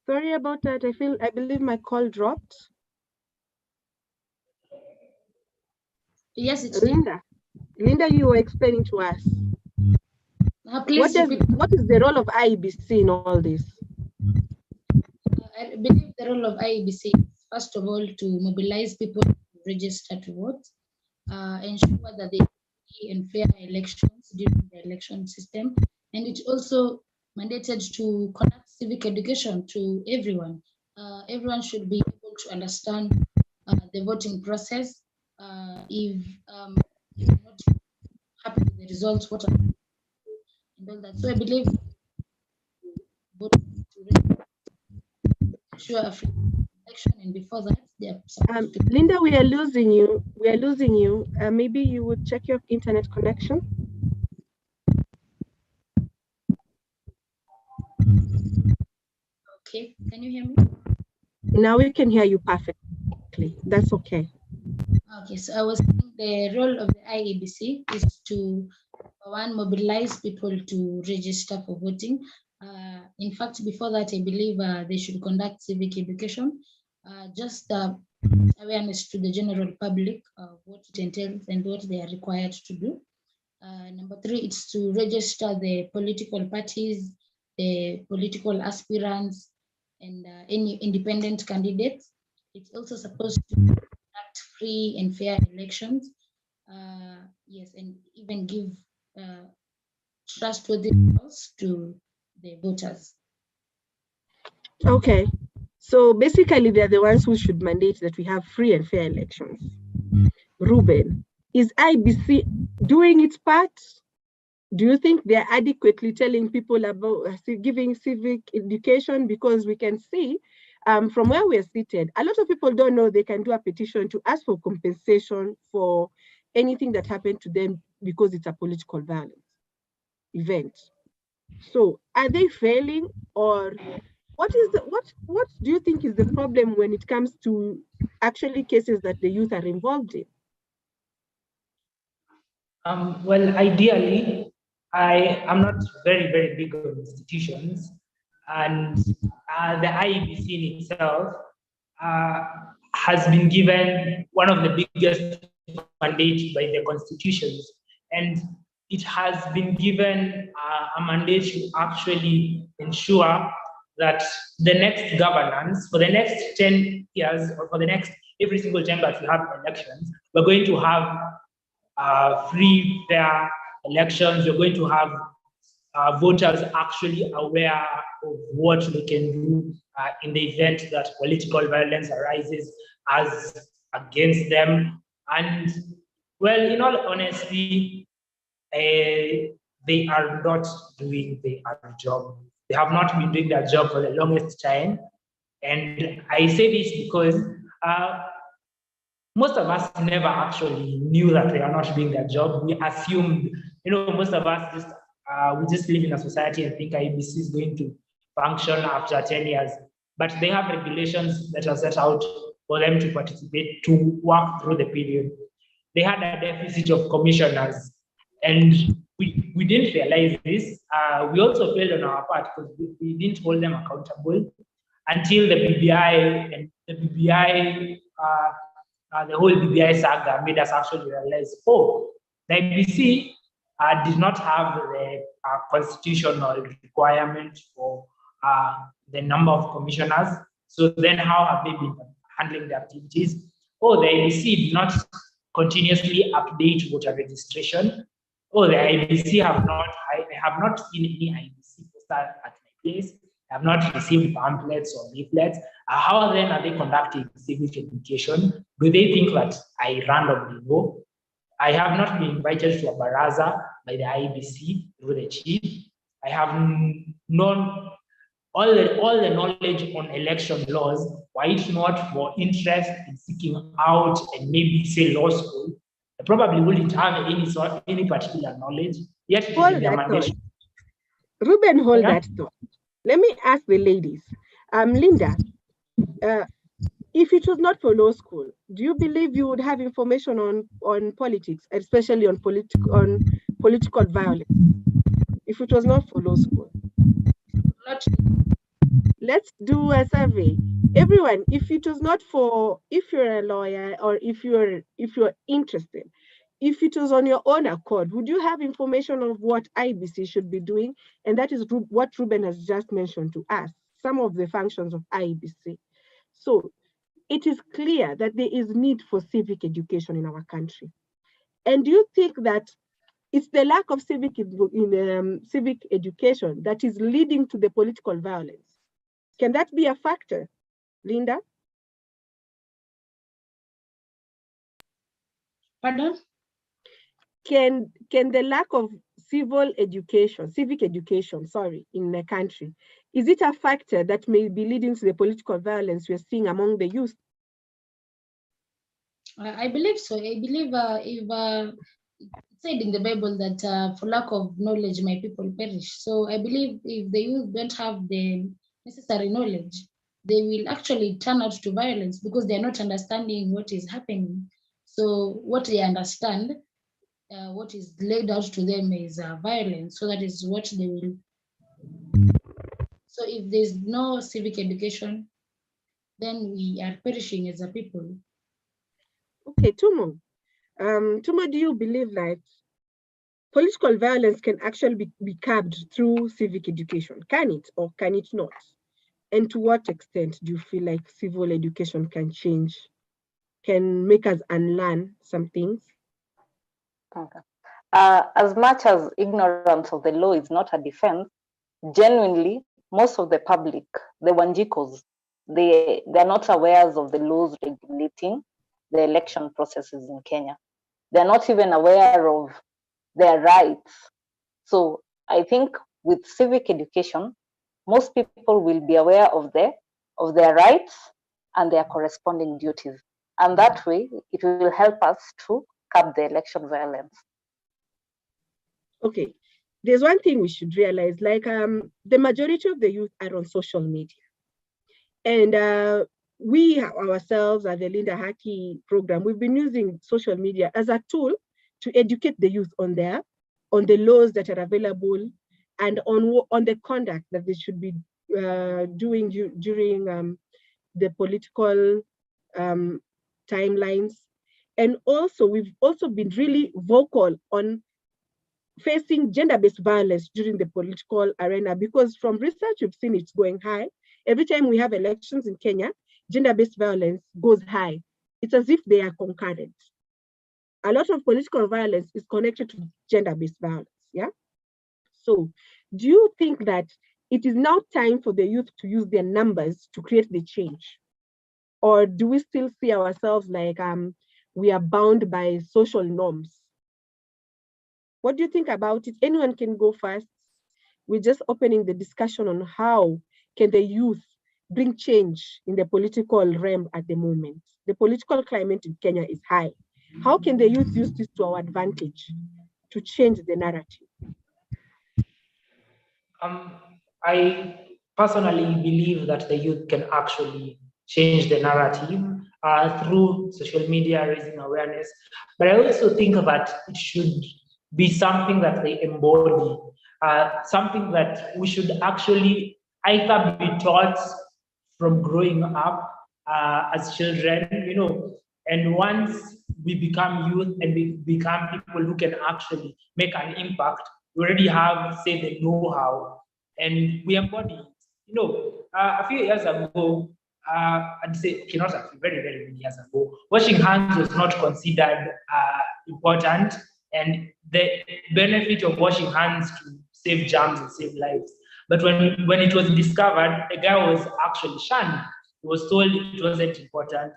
Speaker 2: Sorry about that. I believe my call dropped.
Speaker 3: Yes, it's
Speaker 2: Linda. Linda, you were explaining to us.
Speaker 3: Please
Speaker 2: what is the role of IEBC in all this?
Speaker 3: I believe the role of IEBC is, first of all, to mobilize people to register to vote, ensure that they free and fair elections during the election system, and it's also mandated to conduct civic education to everyone. Everyone should be able to understand the voting process. If you're not happy with the results, what are and all that. So I believe vote to ensure a free election, and before that, they are supposed to.
Speaker 2: Linda, we are losing you. Maybe you would check your internet connection.
Speaker 3: Okay, can you hear me?
Speaker 2: Now we can hear you perfectly. That's okay.
Speaker 3: Okay, so I was saying the role of the IEBC is to, one, mobilize people to register for voting. In fact, before that, I believe they should conduct civic education, just awareness to the general public of what it entails and what they are required to do. Number three, it's to register the political parties, the political aspirants, and any independent candidates. It's also supposed to conduct free and fair elections. Yes, and even give trustworthy results to the voters.
Speaker 2: Okay. So basically, they're the ones who should mandate that we have free and fair elections. Ruben, is IBC doing its part? Do you think they're adequately telling people about giving civic education? Because we can see from where we're seated, a lot of people don't know they can do a petition to ask for compensation for anything that happened to them because it's a political violence event. So are they failing, or what do you think is the problem when it comes to actually cases that the youth are involved in?
Speaker 5: Well, ideally, I am not very big on institutions, and the IEBC in itself has been given one of the biggest mandates by the constitutions, and it has been given a mandate to actually ensure that the next governance for the next 10 years, or for the next every single time that we have elections, we're going to have free, fair elections. You're going to have voters actually aware of what they can do in the event that political violence arises as against them. And well, in all honesty, they are not doing their job. They have not been doing their job for the longest time. And I say this because most of us never actually knew that they are not doing their job. We assumed, most of us we just live in a society and think IBC is going to function after 10 years. But they have regulations that are set out for them to participate, to work through the period. They had a deficit of commissioners, and we didn't realize this. We also failed on our part because we didn't hold them accountable until the BBI and the BBI. The whole BBI saga made us actually realize, the IBC did not have the constitutional requirement for the number of commissioners. So then how have they been handling the activities? The IBC did not continuously update voter registration. The IBC I have not seen any IBC poster at my place. I have not received pamphlets or leaflets. How then are they conducting civic education? Do they think that I randomly know? I have not been invited to a baraza by the IBC through the chief. I have known all the knowledge on election laws. Were it not for interest in seeking out and maybe say law school, I probably wouldn't have any particular knowledge. Yet it is in their mandate.
Speaker 2: Ruben, hold that thought. Let me ask the ladies. Linda, if it was not for law school, do you believe you would have information on politics, especially on political violence, if it was not for law school? Let's do a survey. Everyone, if it was not for, if you're a lawyer or if you're interested, if it was on your own accord, would you have information of what IBC should be doing? And that is what Ruben has just mentioned to us, some of the functions of IBC. So it is clear that there is need for civic education in our country. And do you think that it's the lack of civic education that is leading to the political violence? Can that be a factor, Linda?
Speaker 3: Pardon?
Speaker 2: Can the lack of civic education, in the country, is it a factor that may be leading to the political violence we're seeing among the youth?
Speaker 3: I believe so. I believe if it said in the Bible that for lack of knowledge, my people perish. So I believe if the youth don't have the necessary knowledge, they will actually turn out to violence because they're not understanding what is happening. So what they understand, what is laid out to them is violence. So that is what they will. So if there's no civic education, then we are perishing as a people.
Speaker 2: Okay, Tumo. Tumo, do you believe that political violence can actually be curbed through civic education? Can it or can it not? And to what extent do you feel like civil education can change, can make us unlearn some things?
Speaker 4: Okay. As much as ignorance of the law is not a defense, genuinely, most of the public, the Wanjikos, they're not aware of the laws regulating the election processes in Kenya. They're not even aware of their rights. So I think with civic education, most people will be aware of their rights and their corresponding duties. And that way, it will help us to curb the election violence.
Speaker 2: Okay, there's one thing we should realize, like the majority of the youth are on social media. And we ourselves at the Linda Haki program, we've been using social media as a tool to educate the youth on the laws that are available and on the conduct that they should be doing during the political timelines. And also, we've also been really vocal on facing gender-based violence during the political arena, because from research, we've seen it's going high. Every time we have elections in Kenya, gender-based violence goes high. It's as if they are concurrent. A lot of political violence is connected to gender-based violence, yeah? So do you think that it is now time for the youth to use their numbers to create the change? Or do we still see ourselves like we are bound by social norms? What do you think about it? Anyone can go first. We're just opening the discussion on how can the youth bring change in the political realm at the moment. The political climate in Kenya is high. How can the youth use this to our advantage to change the narrative?
Speaker 5: I personally believe that the youth can actually change the narrative through social media, raising awareness. But I also think that it should be something that they embody, something that we should actually either be taught from growing up as children, and once we become youth and we become people who can actually make an impact, we already have, say, the know-how, and we embody it. A few years ago, I'd say, not a few, very, very many years ago, washing hands was not considered important, and the benefit of washing hands to save germs and save lives. But when it was discovered, a guy was actually shunned. He was told it wasn't important.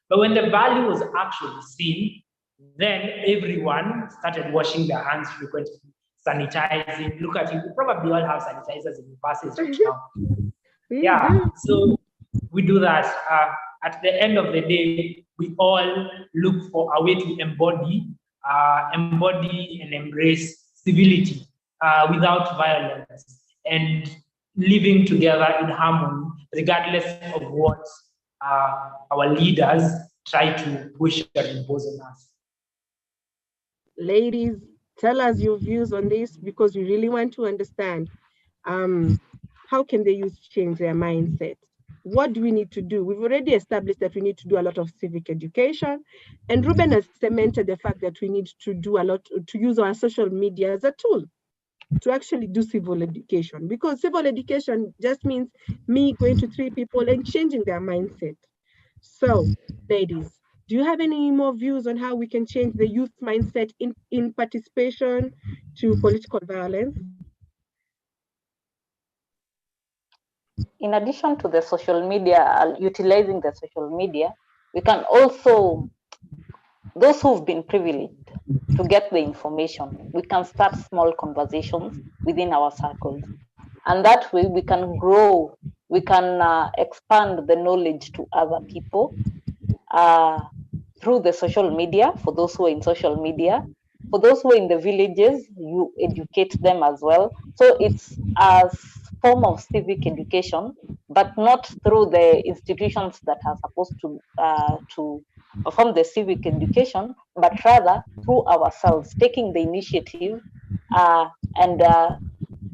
Speaker 5: But when the value was actually seen, then everyone started washing their hands frequently, sanitizing. Look at you, you probably all have sanitizers in your purses right now. Yeah, so we do that. At the end of the day, we all look for a way to embody and embrace civility without violence, and living together in harmony, regardless of what our leaders try to push and impose on us.
Speaker 2: Ladies, tell us your views on this, because we really want to understand how can the youth change their mindset? What do we need to do? We've already established that we need to do a lot of civic education, and Ruben has cemented the fact that we need to do a lot, to use our social media as a tool to actually do civil education, because civil education just means me going to 3 people and changing their mindset. So, ladies, do you have any more views on how we can change the youth mindset in participation to political violence?
Speaker 4: In addition to the social media, utilizing the social media, we can also, those who've been privileged to get the information, we can start small conversations within our circles. And that way we can grow, we can expand the knowledge to other people through the social media. For those who are in social media, for those who are in the villages, you educate them as well. So it's a form of civic education, but not through the institutions that are supposed to perform the civic education, but rather through ourselves, taking the initiative and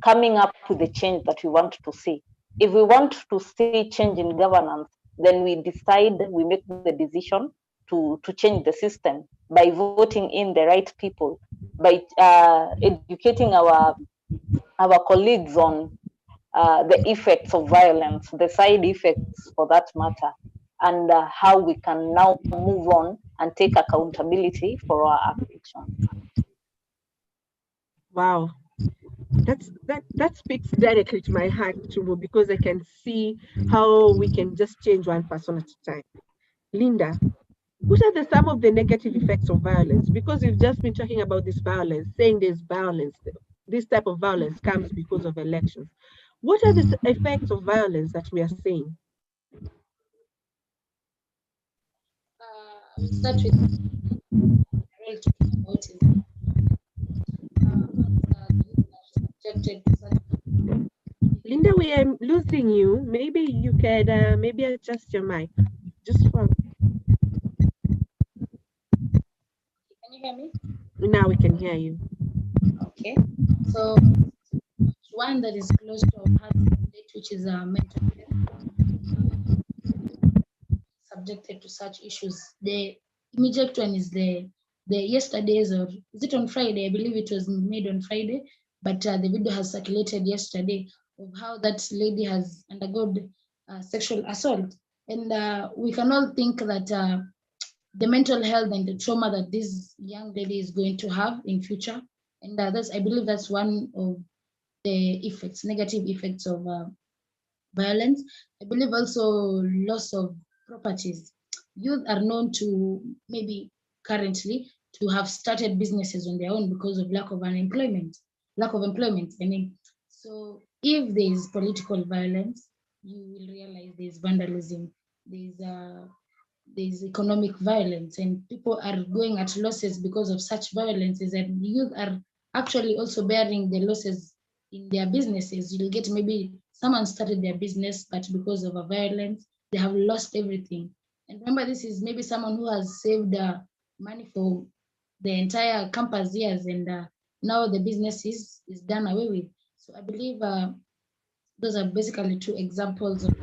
Speaker 4: coming up with the change that we want to see. If we want to see change in governance, then we decide, we make the decision to change the system by voting in the right people, by educating our colleagues on the effects of violence, the side effects for that matter, and how we can now move on and take accountability for our actions.
Speaker 2: Wow. That speaks directly to my heart, too, because I can see how we can just change one person at a time. Linda, what are some of the negative effects of violence? Because we've just been talking about this violence, saying there's violence. This type of violence comes because of elections. What are the effects of violence that we are seeing?
Speaker 3: I will start with
Speaker 2: Linda, we are losing you. Maybe you can maybe adjust your mic. Just for
Speaker 3: Can you hear me?
Speaker 2: now, we can hear you.
Speaker 3: Okay. So one that is close to our heart, which is mental health, subjected to such issues. The immediate one is the yesterday's, or is it on Friday? I believe it was made on Friday, but the video has circulated yesterday of how that lady has undergone sexual assault. And we can all think that the mental health and the trauma that this young lady is going to have in future. And I believe that's one of the effects, negative effects of violence. I believe also loss of properties. Youth are known to maybe currently to have started businesses on their own because of lack of employment. I mean, so if there is political violence, you will realize there's vandalism, there's economic violence, and people are going at losses because of such violences, and youth are actually also bearing the losses in their businesses. You'll get maybe someone started their business, but because of a violence, they have lost everything. And remember, this is maybe someone who has saved money for the entire campus years, and now the business is done away with. So I believe those are basically two examples of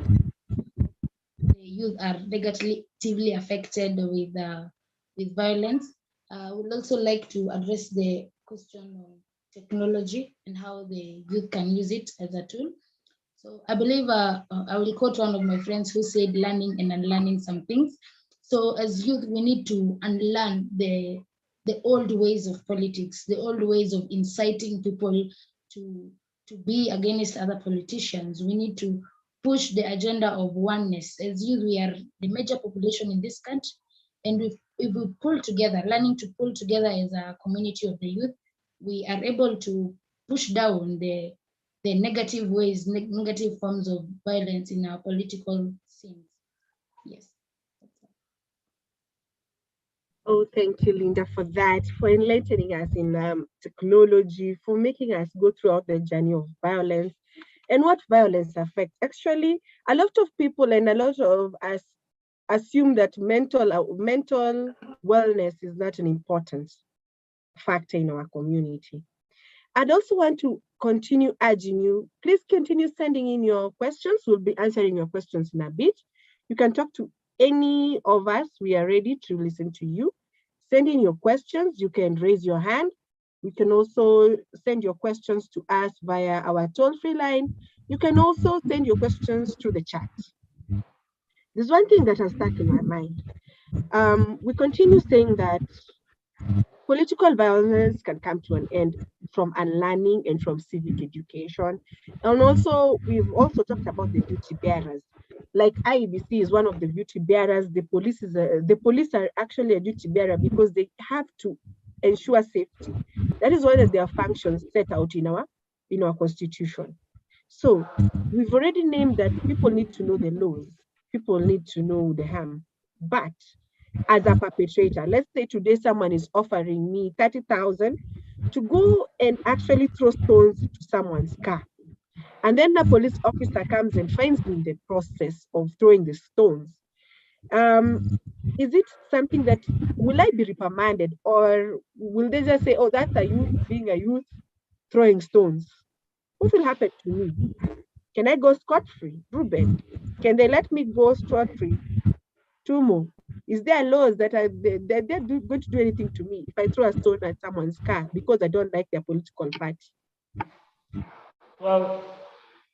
Speaker 3: the youth are negatively affected with violence. I would also like to address the question of technology and how the youth can use it as a tool. So I believe I will quote one of my friends who said learning and unlearning some things. So as youth, we need to unlearn the old ways of politics, the old ways of inciting people to be against other politicians. We need to push the agenda of oneness. As youth, we are the major population in this country, and if we pull together, learning to pull together as a community of the youth, we are able to push down the negative ways, negative forms of violence in our political scenes. Yes.
Speaker 2: Oh, thank you, Linda, for that, for enlightening us in technology, for making us go throughout the journey of violence and what violence affects. Actually, a lot of people and a lot of us assume that mental wellness is not an important factor in our community. I'd also want to continue urging you, please continue sending in your questions. We'll be answering your questions in a bit. You can talk to any of us. We are ready to listen to you. Send in your questions. You can raise your hand. You can also send your questions to us via our toll-free line. You can also send your questions through the chat. There's one thing that has stuck in my mind. We continue saying that political violence can come to an end from unlearning and from civic education. And also, we've also talked about the duty bearers. Like IEBC is one of the duty bearers. The police are actually a duty bearer because they have to ensure safety. That is one of their functions set out in our constitution. So we've already named that people need to know the laws. People need to know the harm. But as a perpetrator, let's say today someone is offering me 30,000 to go and actually throw stones to someone's car. And then the police officer comes and finds me in the process of throwing the stones. Is it something that, will I be reprimanded, or will they just say, oh, that's a youth being a youth throwing stones? What will happen to me? Can I go scot-free? Ruben, can they let me go scot-free? Tumo, is there laws that they're going to do anything to me if I throw a stone at someone's car because I don't like their political party?
Speaker 5: Well,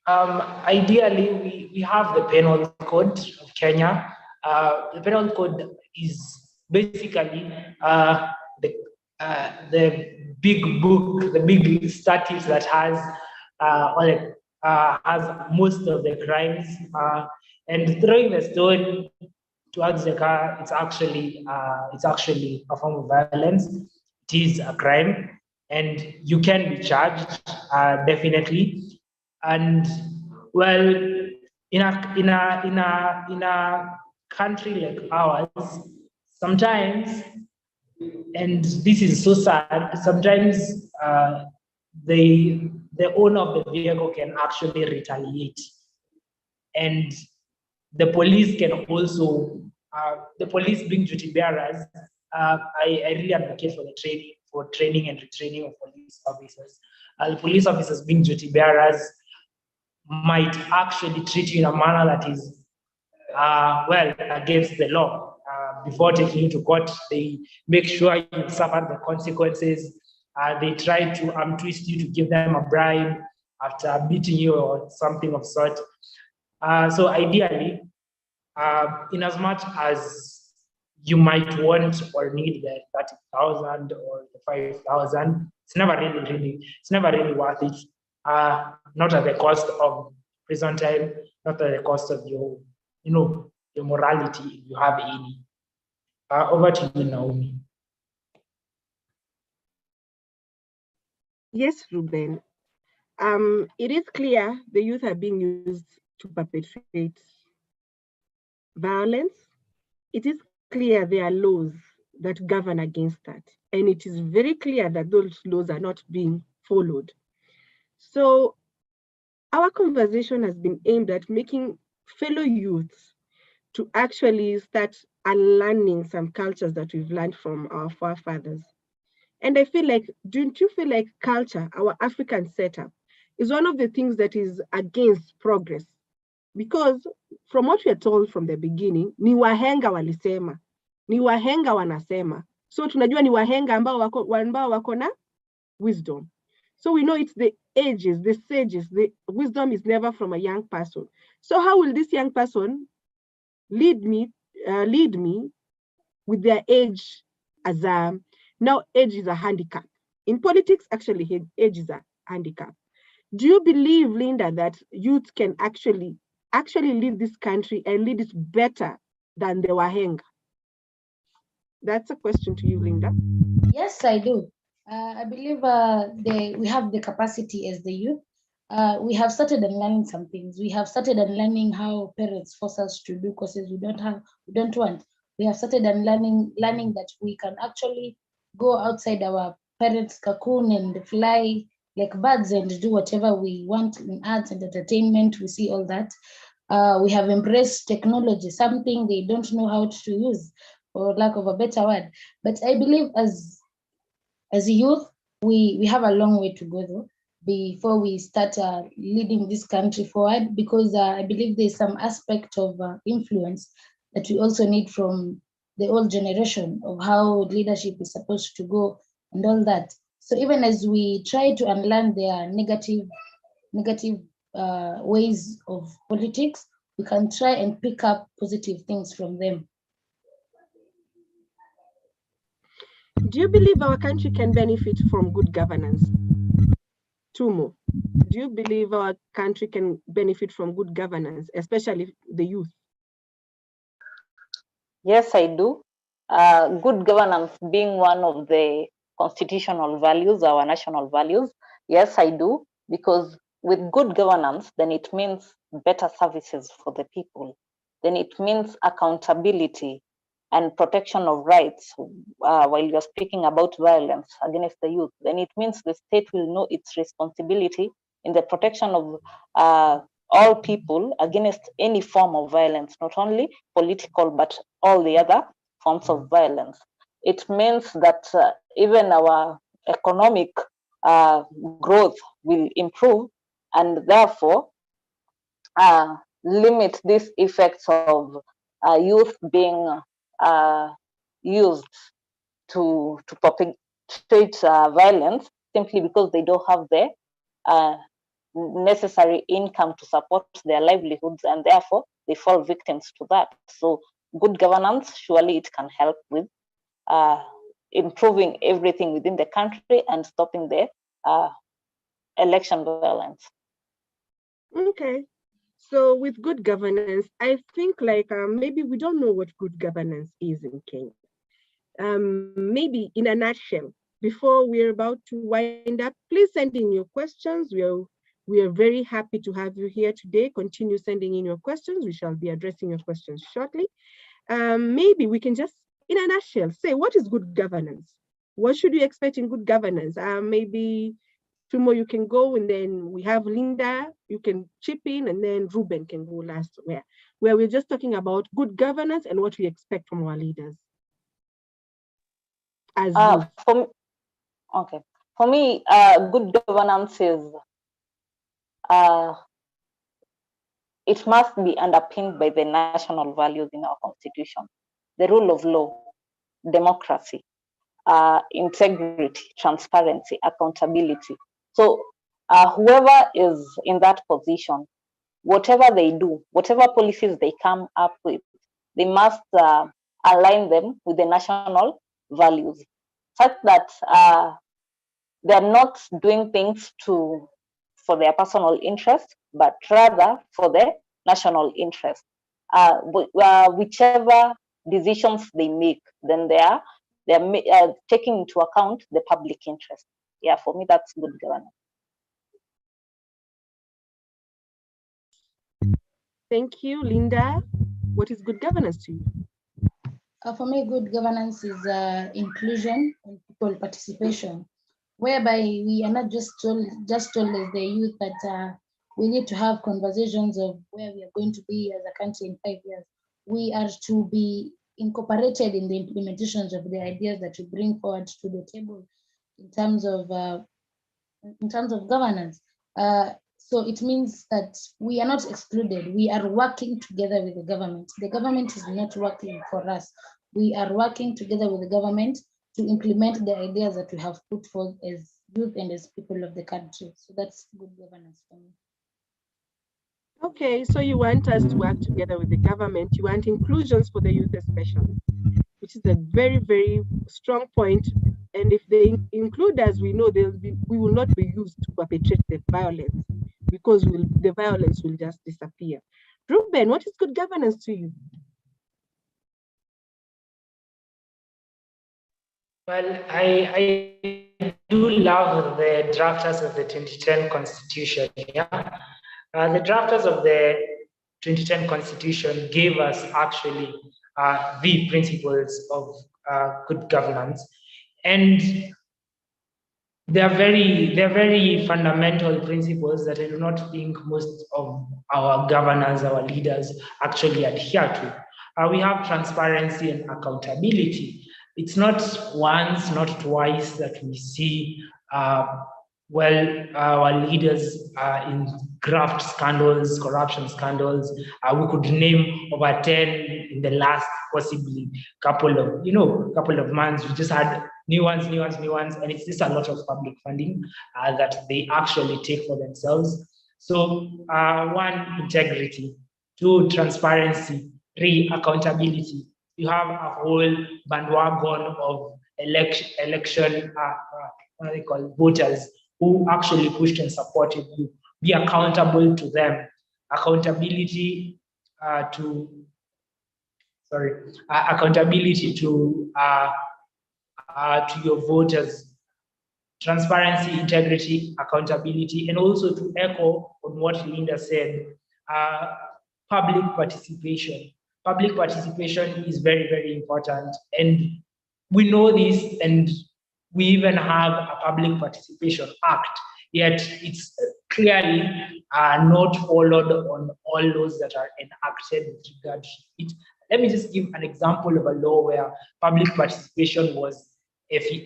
Speaker 5: ideally, we have the penal code of Kenya. The penal code is basically the big book, the big statute that has has most of the crimes, and throwing the stone towards the car, it's actually a form of violence. It is a crime, and you can be charged, definitely. And well, in a country like ours, sometimes, and this is so sad, sometimes the owner of the vehicle can actually retaliate, and the police can also the police being duty bearers. I really advocate for training and retraining of police officers. The police officers being duty bearers might actually treat you in a manner that is well against the law. Before taking you to court, they make sure you suffer the consequences. They try to twist you to give them a bribe after beating you or something of sort. So ideally, in as much as you might want or need the 30,000 or the 5,000, it's never really worth it. Not at the cost of prison time, not at the cost of your morality, if you have any. Over to you, Naomi.
Speaker 2: Yes, Ruben. It is clear the youth are being used to perpetrate violence. It is clear there are laws that govern against that. And it is very clear that those laws are not being followed. So our conversation has been aimed at making fellow youths to actually start unlearning some cultures that we've learned from our forefathers. And I feel like, don't you feel like culture, our African setup, is one of the things that is against progress? Because from what we are told from the beginning, ni wahenga walisema, ni wahenga wanasema. So tunajua ni wahenga ambao wako na wisdom. So we know it's the ages, the sages, the wisdom is never from a young person. So how will this young person lead me with their age as now age is a handicap. In politics, actually, age is a handicap. Do you believe, Linda, that youth can actually lead this country and lead it better than the wahenga? That's a question to you, Linda.
Speaker 3: Yes, I do. I believe we have the capacity as the youth. We have started learning some things. We have started learning how parents force us to do courses we don't want. We have started learning that we can actually go outside our parents' cocoon and fly like birds and do whatever we want in arts and entertainment. We see all that. We have embraced technology, something they don't know how to use, for lack of a better word. But I believe as a youth, we have a long way to go though before we start leading this country forward, because I believe there's some aspect of influence that we also need from the old generation of how leadership is supposed to go and all that. So even as we try to unlearn their negative ways of politics, we can try and pick up positive things from them.
Speaker 2: Do you believe our country can benefit from good governance? Tumo, do you believe our country can benefit from good governance, especially the youth?
Speaker 4: Yes, I do. Good governance being one of the constitutional values, our national values. Yes, I do, because with good governance, then it means better services for the people. Then it means accountability and protection of rights. While you're speaking about violence against the youth, then it means the state will know its responsibility in the protection of all people against any form of violence, not only political, but all the other forms of violence. It means that even our economic growth will improve, and therefore limit these effects of youth being used to perpetrate violence simply because they don't have the necessary income to support their livelihoods, and therefore they fall victims to that. So good governance, surely it can help with improving everything within the country and stopping the election violence.
Speaker 2: Okay. So with good governance, I think like maybe we don't know what good governance is in Kenya. Maybe in a nutshell, before we're about to wind up, please send in your questions. We are very happy to have you here today. Continue sending in your questions. We shall be addressing your questions shortly. Maybe we can just, in a nutshell, say what is good governance? What should you expect in good governance? Maybe Tumo, you can go, and then we have Linda, you can chip in, and then Ruben can go last, where we're just talking about good governance and what we expect from our leaders. As
Speaker 4: for me, good governance is it must be underpinned by the national values in our constitution: the rule of law, democracy, integrity, transparency, accountability. So whoever is in that position, whatever they do, whatever policies they come up with, they must align them with the national values, such that they're not doing things for their personal interest, but rather for the national interest. Whichever decisions they make, then they're taking into account the public interest. Yeah, for me, that's good governance.
Speaker 2: Thank you, Linda. What is good governance to you?
Speaker 3: For me, good governance is inclusion and people participation, whereby we are not just told as the youth that we need to have conversations of where we are going to be as a country in 5 years. We are to be incorporated in the implementations of the ideas that we bring forward to the table in terms of governance. So it means that we are not excluded. We are working together with the government. The government is not working for us. We are working together with the government to implement the ideas that we have put forth as youth and as people of the country. So that's good governance for me.
Speaker 2: Okay, so you want us to work together with the government. You want inclusions for the youth especially, which is a very, very strong point. And if they include us, we know we will not be used to perpetrate the violence, because the violence will just disappear. Ruben, what is good governance to you?
Speaker 5: Well, I do love the drafters of the 2010 Constitution. Yeah, the drafters of the 2010 Constitution gave us actually the principles of good governance, and they're very fundamental principles that I do not think most of our governors, our leaders actually adhere to. We have transparency and accountability. It's not once, not twice that we see our leaders in graft scandals, corruption scandals. We could name over 10 in the last possibly couple of months. We just had new ones, and it's just a lot of public funding that they actually take for themselves. So one, integrity; two, transparency; three, accountability. You have a whole bandwagon of election what they call voters who actually pushed and supported you. Be accountable to them. Accountability to your voters. Transparency, integrity, accountability, and also to echo on what Linda said, public participation. Public participation is very, very important, and we know this, and we even have a Public Participation Act, yet it's clearly not followed on all laws that are enacted with regard to it. Let me just give an example of a law where public participation was effie.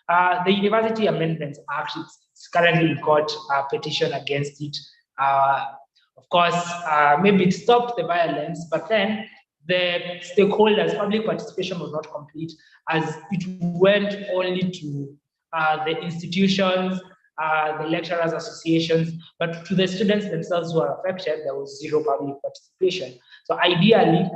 Speaker 5: The University Amendments Act, it's currently in court, a petition against it. Of course, maybe it stopped the violence, but then the stakeholders, public participation was not complete, as it went only to the institutions, the lecturers' associations, but to the students themselves who are affected, there was zero public participation. So ideally,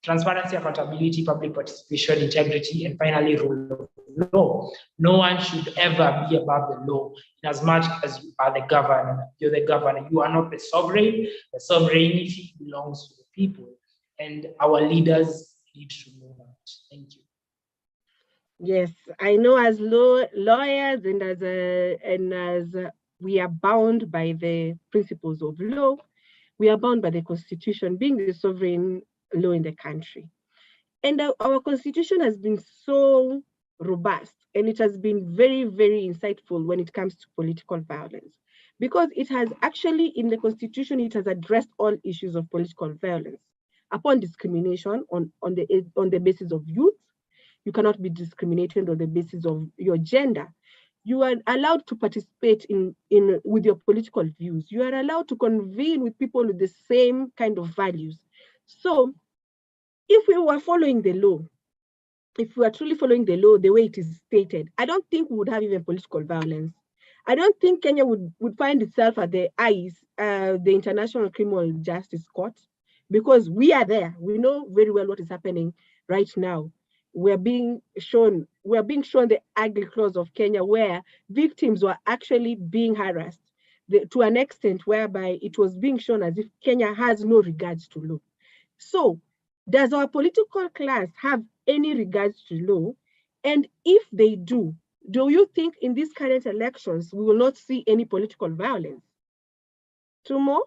Speaker 5: transparency, accountability, public participation, integrity, and finally rule of law. No one should ever be above the law. In as much as you are the governor, you're the governor. You are not the sovereign. The sovereignty belongs to the people, and our leaders need to know that. Thank you.
Speaker 2: Yes, I know as lawyers and as we are bound by the principles of law, we are bound by the Constitution being the sovereign law in the country. And our Constitution has been so robust, and it has been very, very insightful when it comes to political violence, because it has actually, in the Constitution, it has addressed all issues of political violence. Upon discrimination on the basis of youth, you cannot be discriminated on the basis of your gender. You are allowed to participate with your political views. You are allowed to convene with people with the same kind of values. So if we were following the law, if we are truly following the law the way it is stated, I don't think we would have even political violence. I don't think Kenya would find itself at the ICE, the International Criminal Justice Court, because we are there. We know very well what is happening right now. We're being shown the ugly clause of Kenya, where victims were actually being harassed to an extent whereby it was being shown as if Kenya has no regards to law. So does our political class have any regards to law? And if they do you think in these current elections, we will not see any political violence? Two more,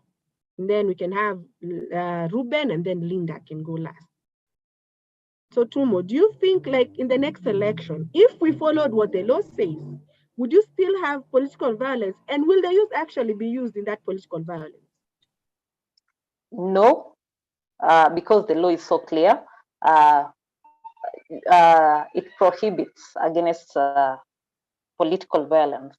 Speaker 2: and then we can have Ruben, and then Linda can go last. So Tumo, do you think like in the next election, if we followed what the law says, would you still have political violence? And will the youth actually be used in that political violence?
Speaker 4: No, because the law is so clear. It prohibits against political violence.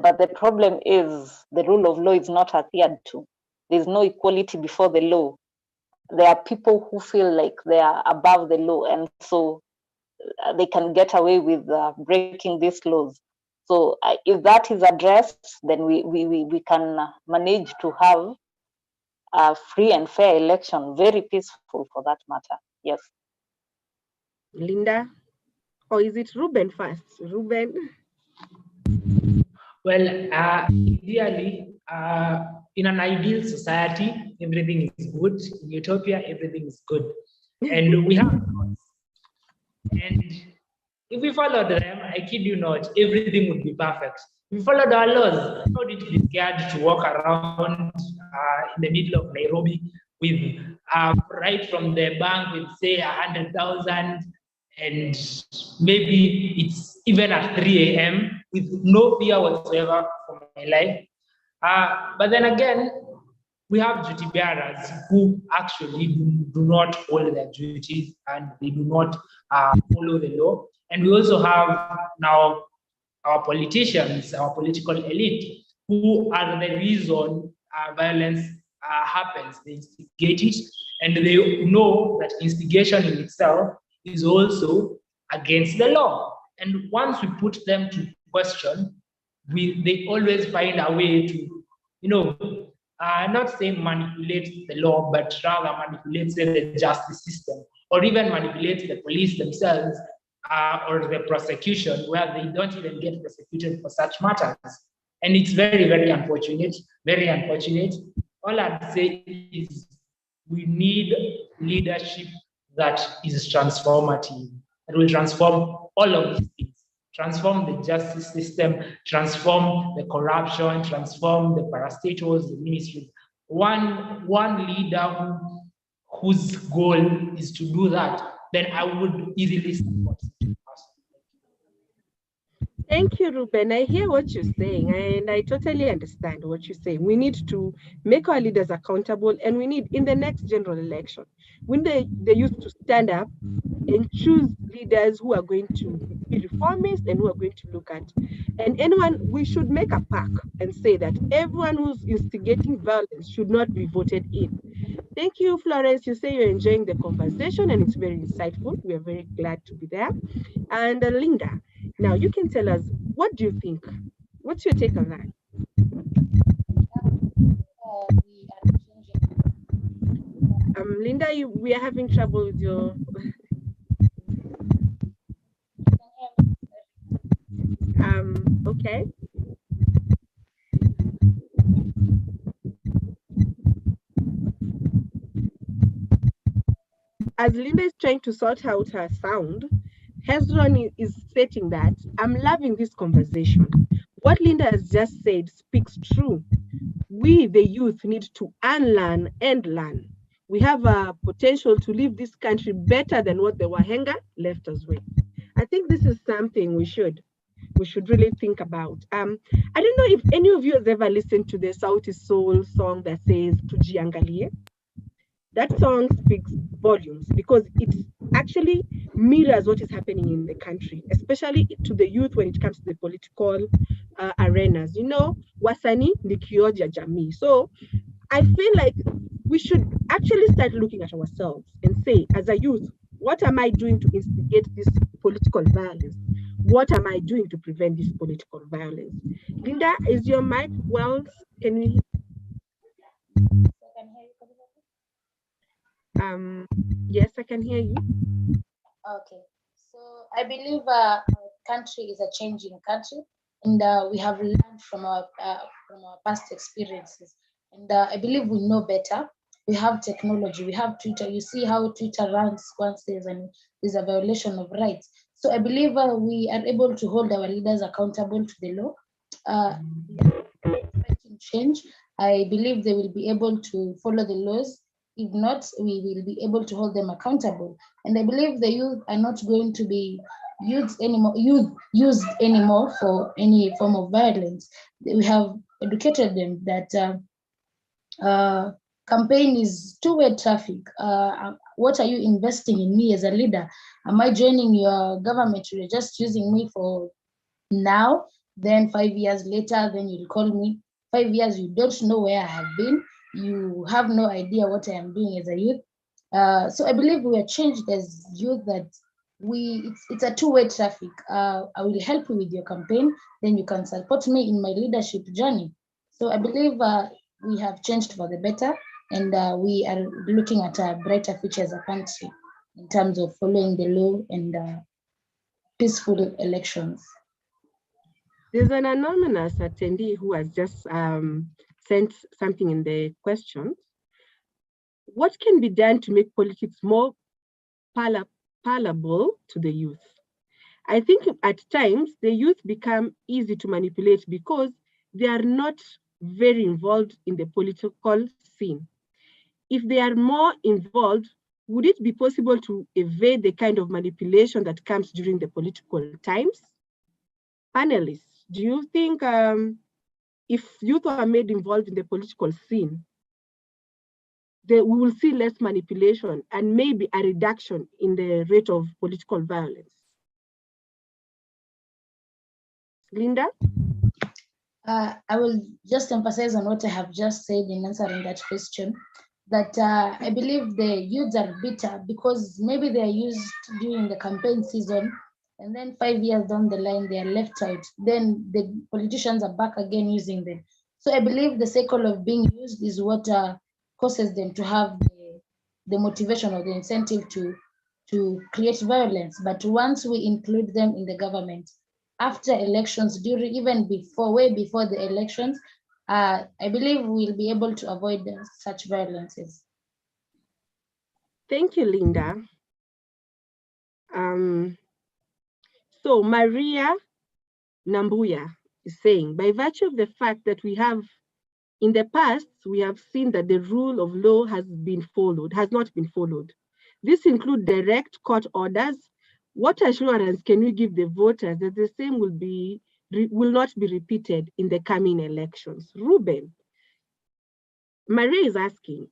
Speaker 4: But the problem is the rule of law is not adhered to. There's no equality before the law. There are people who feel like they are above the law, and so they can get away with breaking these laws. So if that is addressed, then we can manage to have a free and fair election, very peaceful for that matter. Yes.
Speaker 2: Linda, or is it Ruben first? Ruben?
Speaker 5: Well, ideally, in an ideal society, everything is good. In utopia, everything is good. And we have laws. And if we followed them, I kid you not, everything would be perfect. If we followed our laws, how did we be scared to walk around in the middle of Nairobi with right from the bank with say 100,000, and maybe it's even at 3 a.m. with no fear whatsoever for my life. But then again, we have duty bearers who actually do not follow their duties, and they do not follow the law. And we also have now our politicians, our political elite, who are the reason violence happens. They instigate it, and they know that instigation in itself is also against the law. And once we put them to question, they always find a way to, not say manipulate the law, but rather manipulate the justice system, or even manipulate the police themselves, or the prosecution, where they don't even get prosecuted for such matters. And it's very, very unfortunate, very unfortunate. All I'd say is we need leadership that is transformative, that will transform all of these things, transform the justice system, transform the corruption, transform the parastatals, the ministries. One leader whose goal is to do that, then I would easily support it.
Speaker 2: Thank you, Ruben. I hear what you're saying, and I totally understand what you're saying. We need to make our leaders accountable, and we need, in the next general election, when they used to stand up and choose leaders who are going to be reformist and who are going to look at, and anyone, we should make a pact and say that everyone who's instigating violence should not be voted in. Thank you, Florence. You say you're enjoying the conversation, and it's very insightful. We are very glad to be there. And Linda, now you can tell us, what do you think? What's your take on that? Linda, we are having trouble with your... Okay. As Linda is trying to sort out her sound, Hezron is stating that I'm loving this conversation. What Linda has just said speaks true. We, the youth, need to unlearn and learn. We have a potential to leave this country better than what the Wahenga left us with. I think this is something we should really think about. I don't know if any of you has ever listened to the Sauti Soul song that says Tujiangalie. That song speaks volumes because it actually mirrors what is happening in the country, especially to the youth when it comes to the political arenas. You know, wasani ni kioja jamii. So I feel like we should actually start looking at ourselves and say, as a youth, what am I doing to instigate this political violence? What am I doing to prevent this political violence? Linda, is your mic well? Can we? Yes, I can hear you.
Speaker 3: Okay, so I believe our country is a changing country, and we have learned from our past experiences, and I believe we know better. We have technology, we have Twitter. You see how Twitter runs once there's a violation of rights. So I believe we are able to hold our leaders accountable to the law. Expecting change, I believe they will be able to follow the laws. If not, we will be able to hold them accountable. And I believe the youth are not going to be used anymore for any form of violence. We have educated them that campaign is two-way traffic. What are you investing in me as a leader? Am I joining your government? You're just using me for now, then 5 years later, then you'll call me. 5 years, you don't know where I have been. You have no idea what I am doing as a youth. So I believe we are changed as youth, that it's a two-way traffic. I will help you with your campaign, then you can support me in my leadership journey. So I believe we have changed for the better, and we are looking at a brighter future as a country in terms of following the law and peaceful elections.
Speaker 2: There's an anonymous attendee who has just sent something in the questions. What can be done to make politics more palatable to the youth? I think at times the youth become easy to manipulate because they are not very involved in the political scene. If they are more involved, would it be possible to evade the kind of manipulation that comes during the political times? Panelists, do you think if youth are made involved in the political scene, we will see less manipulation and maybe a reduction in the rate of political violence? Linda?
Speaker 3: I will just emphasize on what I have just said in answering that question, that I believe the youths are bitter because maybe they are used during the campaign season, and then 5 years down the line, they are left out. Then the politicians are back again using them. So I believe the cycle of being used is what causes them to have the motivation or the incentive to create violence. But once we include them in the government, after elections, during, even before, way before the elections, I believe we'll be able to avoid such violences.
Speaker 2: Thank you, Linda. So Maria Nambuya is saying, by virtue of the fact that we have, in the past, we have seen that the rule of law has not been followed. This includes direct court orders. What assurance can we give the voters that the same will not be repeated in the coming elections? Ruben, Maria is asking,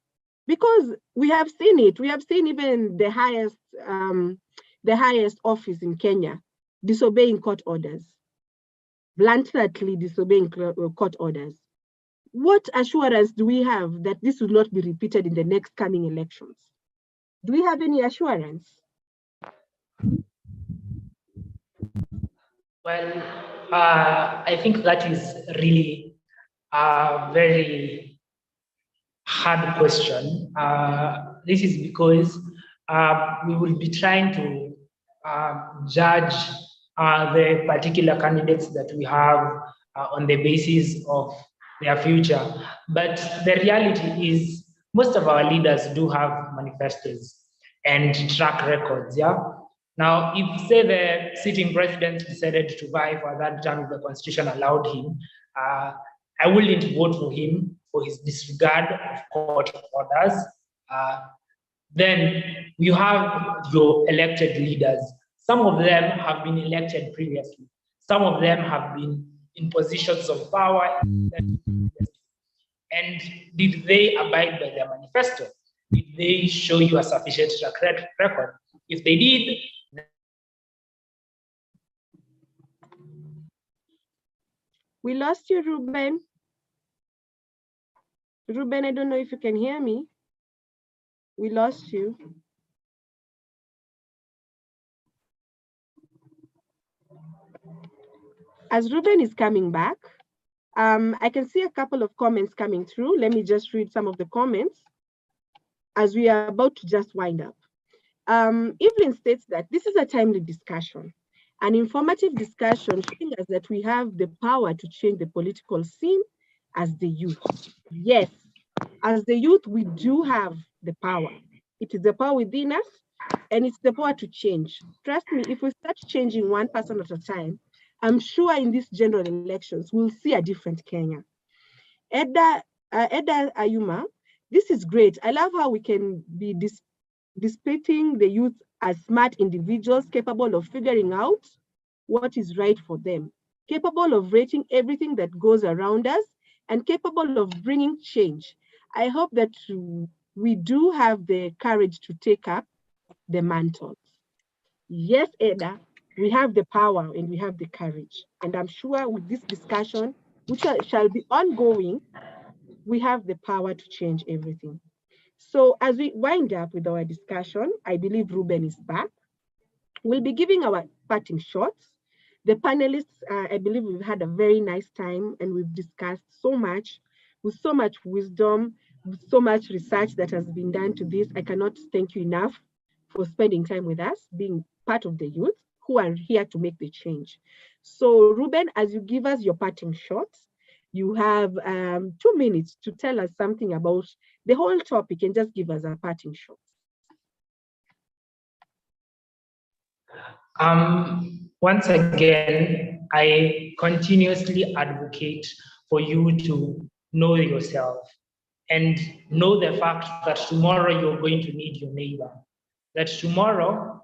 Speaker 2: because we have seen it. We have seen even the highest office in Kenya disobeying court orders, bluntly disobeying court orders. What assurance do we have that this will not be repeated in the next coming elections? Do we have any assurance?
Speaker 5: Well, I think that is really a very hard question. This is because we will be trying to judge the particular candidates that we have on the basis of their future. But the reality is most of our leaders do have manifestos and track records, yeah? Now, if, say, the sitting president decided to vie for that term, if the constitution allowed him, I wouldn't vote for him for his disregard of court orders. Then you have your elected leaders. Some of them have been elected previously. Some of them have been in positions of power. And did they abide by their manifesto? Did they show you a sufficient track record? If they did,
Speaker 2: we lost you, Ruben. Ruben, I don't know if you can hear me. We lost you. As Ruben is coming back, I can see a couple of comments coming through. Let me just read some of the comments as we are about to just wind up. Evelyn states that this is a timely discussion, an informative discussion showing us that we have the power to change the political scene as the youth. Yes, as the youth, we do have the power. It is the power within us, and it's the power to change. Trust me, if we start changing one person at a time, I'm sure in these general elections, we'll see a different Kenya. Edda Ayuma, this is great. I love how we can be depicting the youth as smart individuals capable of figuring out what is right for them, capable of rating everything that goes around us, and capable of bringing change. I hope that we do have the courage to take up the mantles. Yes, Edda, we have the power and we have the courage. And I'm sure with this discussion, which shall be ongoing, we have the power to change everything. So as we wind up with our discussion, I believe Ruben is back. We'll be giving our parting shots. The panelists, I believe we've had a very nice time and we've discussed so much with so much wisdom, with so much research that has been done to this. I cannot thank you enough for spending time with us, being part of the youth who are here to make the change. So Ruben, as you give us your parting shots, you have 2 minutes to tell us something about the whole topic and just give us a parting shot.
Speaker 5: Once again, I continuously advocate for you to know yourself and know the fact that tomorrow you're going to need your neighbor, that tomorrow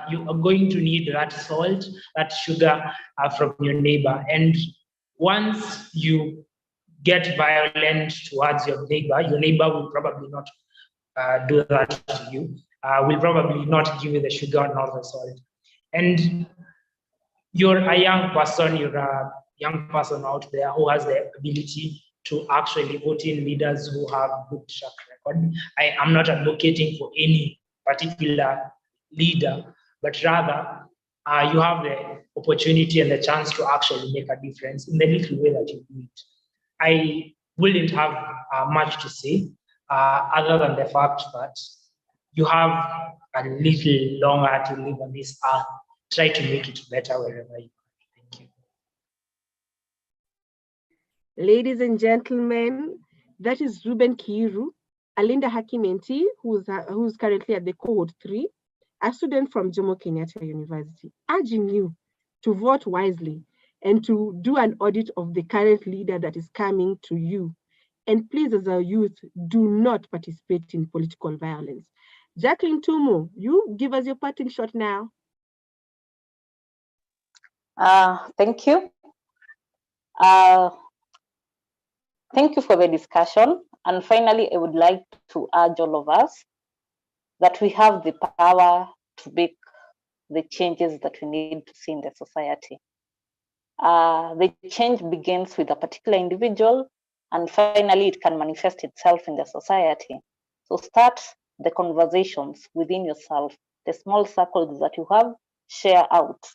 Speaker 5: you are going to need that salt, that sugar from your neighbor. And once you get violent towards your neighbor will probably not do that to you, will probably not give you the sugar nor the salt. And you're a young person out there who has the ability to actually vote in leaders who have good track record. I am not advocating for any particular leader, but rather you have the opportunity and the chance to actually make a difference in the little way that you do it. I wouldn't have much to say other than the fact that you have a little longer to live on this earth. Try to make it better wherever you are. Thank you.
Speaker 2: Ladies and gentlemen, that is Ruben Kiiru, a Linda Haki mentee who's currently at the cohort 3, a student from Jomo Kenyatta University, urging you to vote wisely and to do an audit of the current leader that is coming to you. And please, as a youth, do not participate in political violence. Jacqueline Tumo, you give us your parting shot now.
Speaker 4: Thank you. Thank you for the discussion. And finally, I would like to urge all of us that we have the power to make the changes that we need to see in the society. The change begins with a particular individual, and finally it can manifest itself in the society. So start the conversations within yourself, the small circles that you have, share out.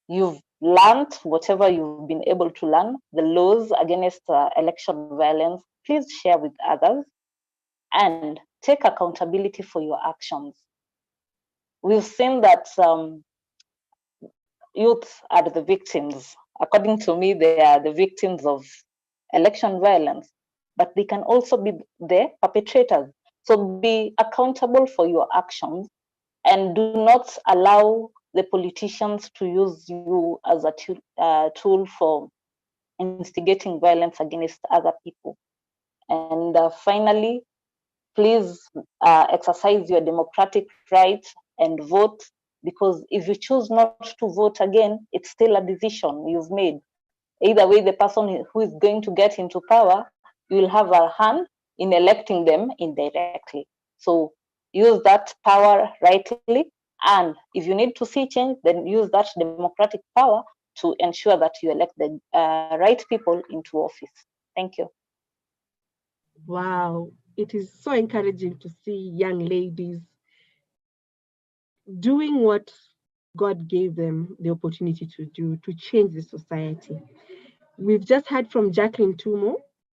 Speaker 4: You've learned whatever you've been able to learn, the laws against election violence, please share with others and take accountability for your actions. We've seen that youths are the victims. According to me, they are the victims of election violence, but they can also be the perpetrators. So be accountable for your actions and do not allow the politicians to use you as a tool for instigating violence against other people. And finally, please exercise your democratic right and vote, because if you choose not to vote again, it's still a decision you've made. Either way, the person who is going to get into power, you will have a hand in electing them indirectly. So use that power rightly, and if you need to see change, then use that democratic power to ensure that you elect the right people into office. Thank you.
Speaker 2: Wow, it is so encouraging to see young ladies doing what God gave them the opportunity to do, to change the society. We've just heard from Jacqueline Tumo,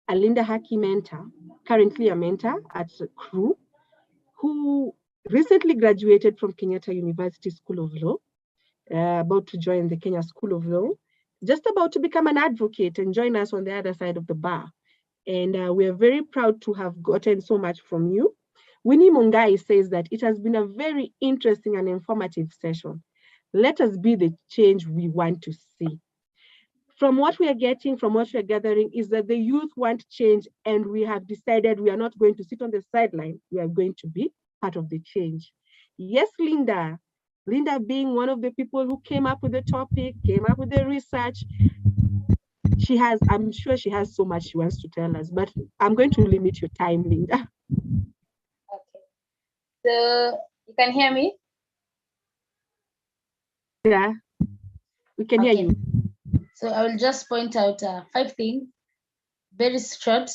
Speaker 2: a Linda Haki mentor, currently a mentor at CRU, who recently graduated from Kenyatta University School of Law, about to join the Kenya School of Law, just about to become an advocate and join us on the other side of the bar. And we are very proud to have gotten so much from you. Winnie Mungai says that it has been a very interesting and informative session. Let us be the change we want to see. From what we are getting, from what we are gathering, is that the youth want change, and we have decided we are not going to sit on the sideline. We are going to be part of the change. Yes, Linda. Linda being one of the people who came up with the topic, came up with the research. I'm sure she has so much she wants to tell us, but I'm going to limit your time, Linda.
Speaker 3: Okay. So you can hear me?
Speaker 2: Yeah, we can hear you.
Speaker 3: So I will just point out 5 things, very short,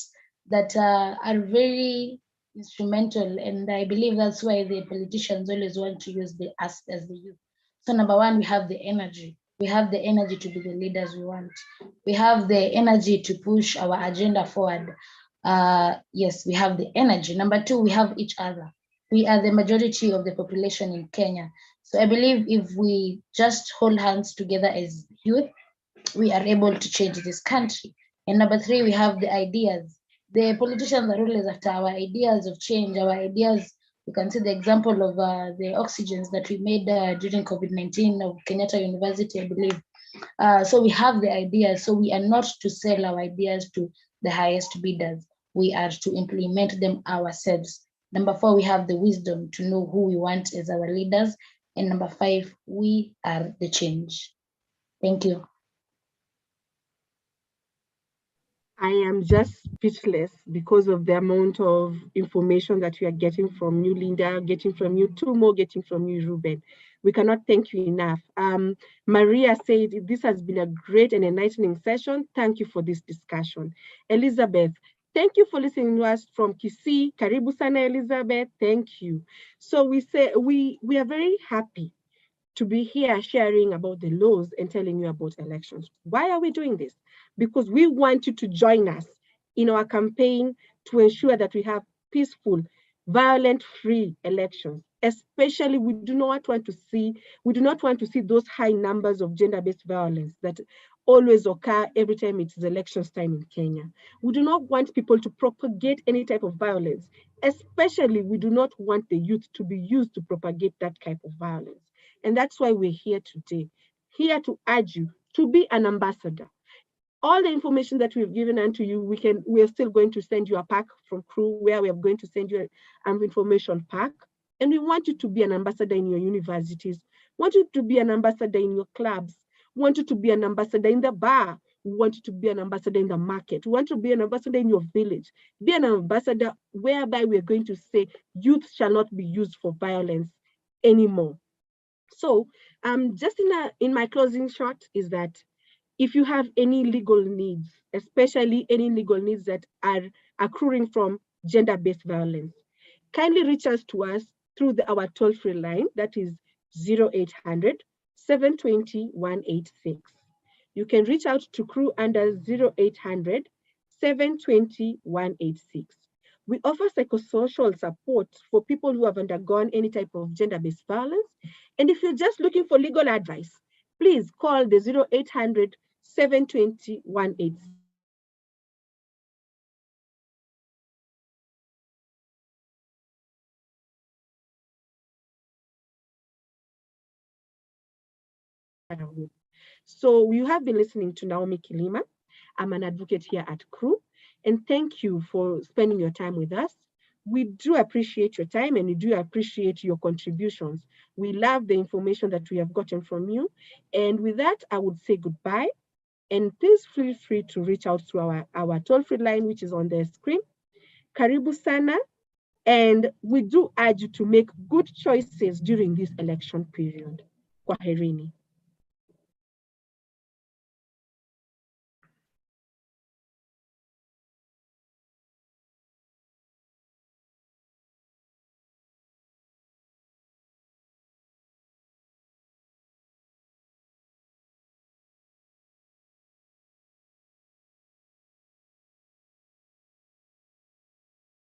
Speaker 3: that are very instrumental, and I believe that's why the politicians always want to use us as the youth. So number one, we have the energy. We have the energy to be the leaders we want. We have the energy to push our agenda forward. Yes, we have the energy. Number two, we have each other. We are the majority of the population in Kenya. So I believe if we just hold hands together as youth, we are able to change this country. And number three, we have the ideas. The politicians are always after our ideas of change, our ideas. You can see the example of the oxygens that we made during COVID-19 of Kenyatta University, I believe. So we have the ideas. So we are not to sell our ideas to the highest bidders. We are to implement them ourselves. Number four, we have the wisdom to know who we want as our leaders. And number five, we are the change. Thank you.
Speaker 2: I am just speechless because of the amount of information that we are getting from you, Linda, getting from you, Tumo, getting from you, Ruben. We cannot thank you enough. Maria said, this has been a great and enlightening session. Thank you for this discussion. Elizabeth, thank you for listening to us from Kisii. Karibu sana, Elizabeth. Thank you. So we say we are very happy to be here sharing about the laws and telling you about elections. Why are we doing this? Because we want you to join us in our campaign to ensure that we have peaceful, violent-free elections. Especially, we do not want to see those high numbers of gender-based violence that always occur every time it's elections time in Kenya. We do not want people to propagate any type of violence. Especially, we do not want the youth to be used to propagate that type of violence. And that's why we're here today, here to urge you to be an ambassador. All the information that we've given unto you, we're still going to send you a pack from CRU where we are going to send you an information pack. And we want you to be an ambassador in your universities. We want you to be an ambassador in your clubs. We want you to be an ambassador in the bar. We want you to be an ambassador in the market. We want you to be an ambassador in your village. Be an ambassador whereby we're going to say youth shall not be used for violence anymore. So just in my closing shot is that if you have any legal needs, especially any legal needs that are accruing from gender-based violence, kindly reach out to us through our toll-free line, that is 0800 720 186. You can reach out to CRU under 0800 720 186. We offer psychosocial support for people who have undergone any type of gender-based violence. And if you're just looking for legal advice, please call the 0800 720 180. So you have been listening to Naomi Kilima. I'm an advocate here at CRU, and thank you for spending your time with us. We do appreciate your time and we do appreciate your contributions. We love the information that we have gotten from you. And with that, I would say goodbye. And please feel free to reach out to our toll-free line, which is on the screen. Karibu sana. And we do urge you to make good choices during this election period. Kwaherini.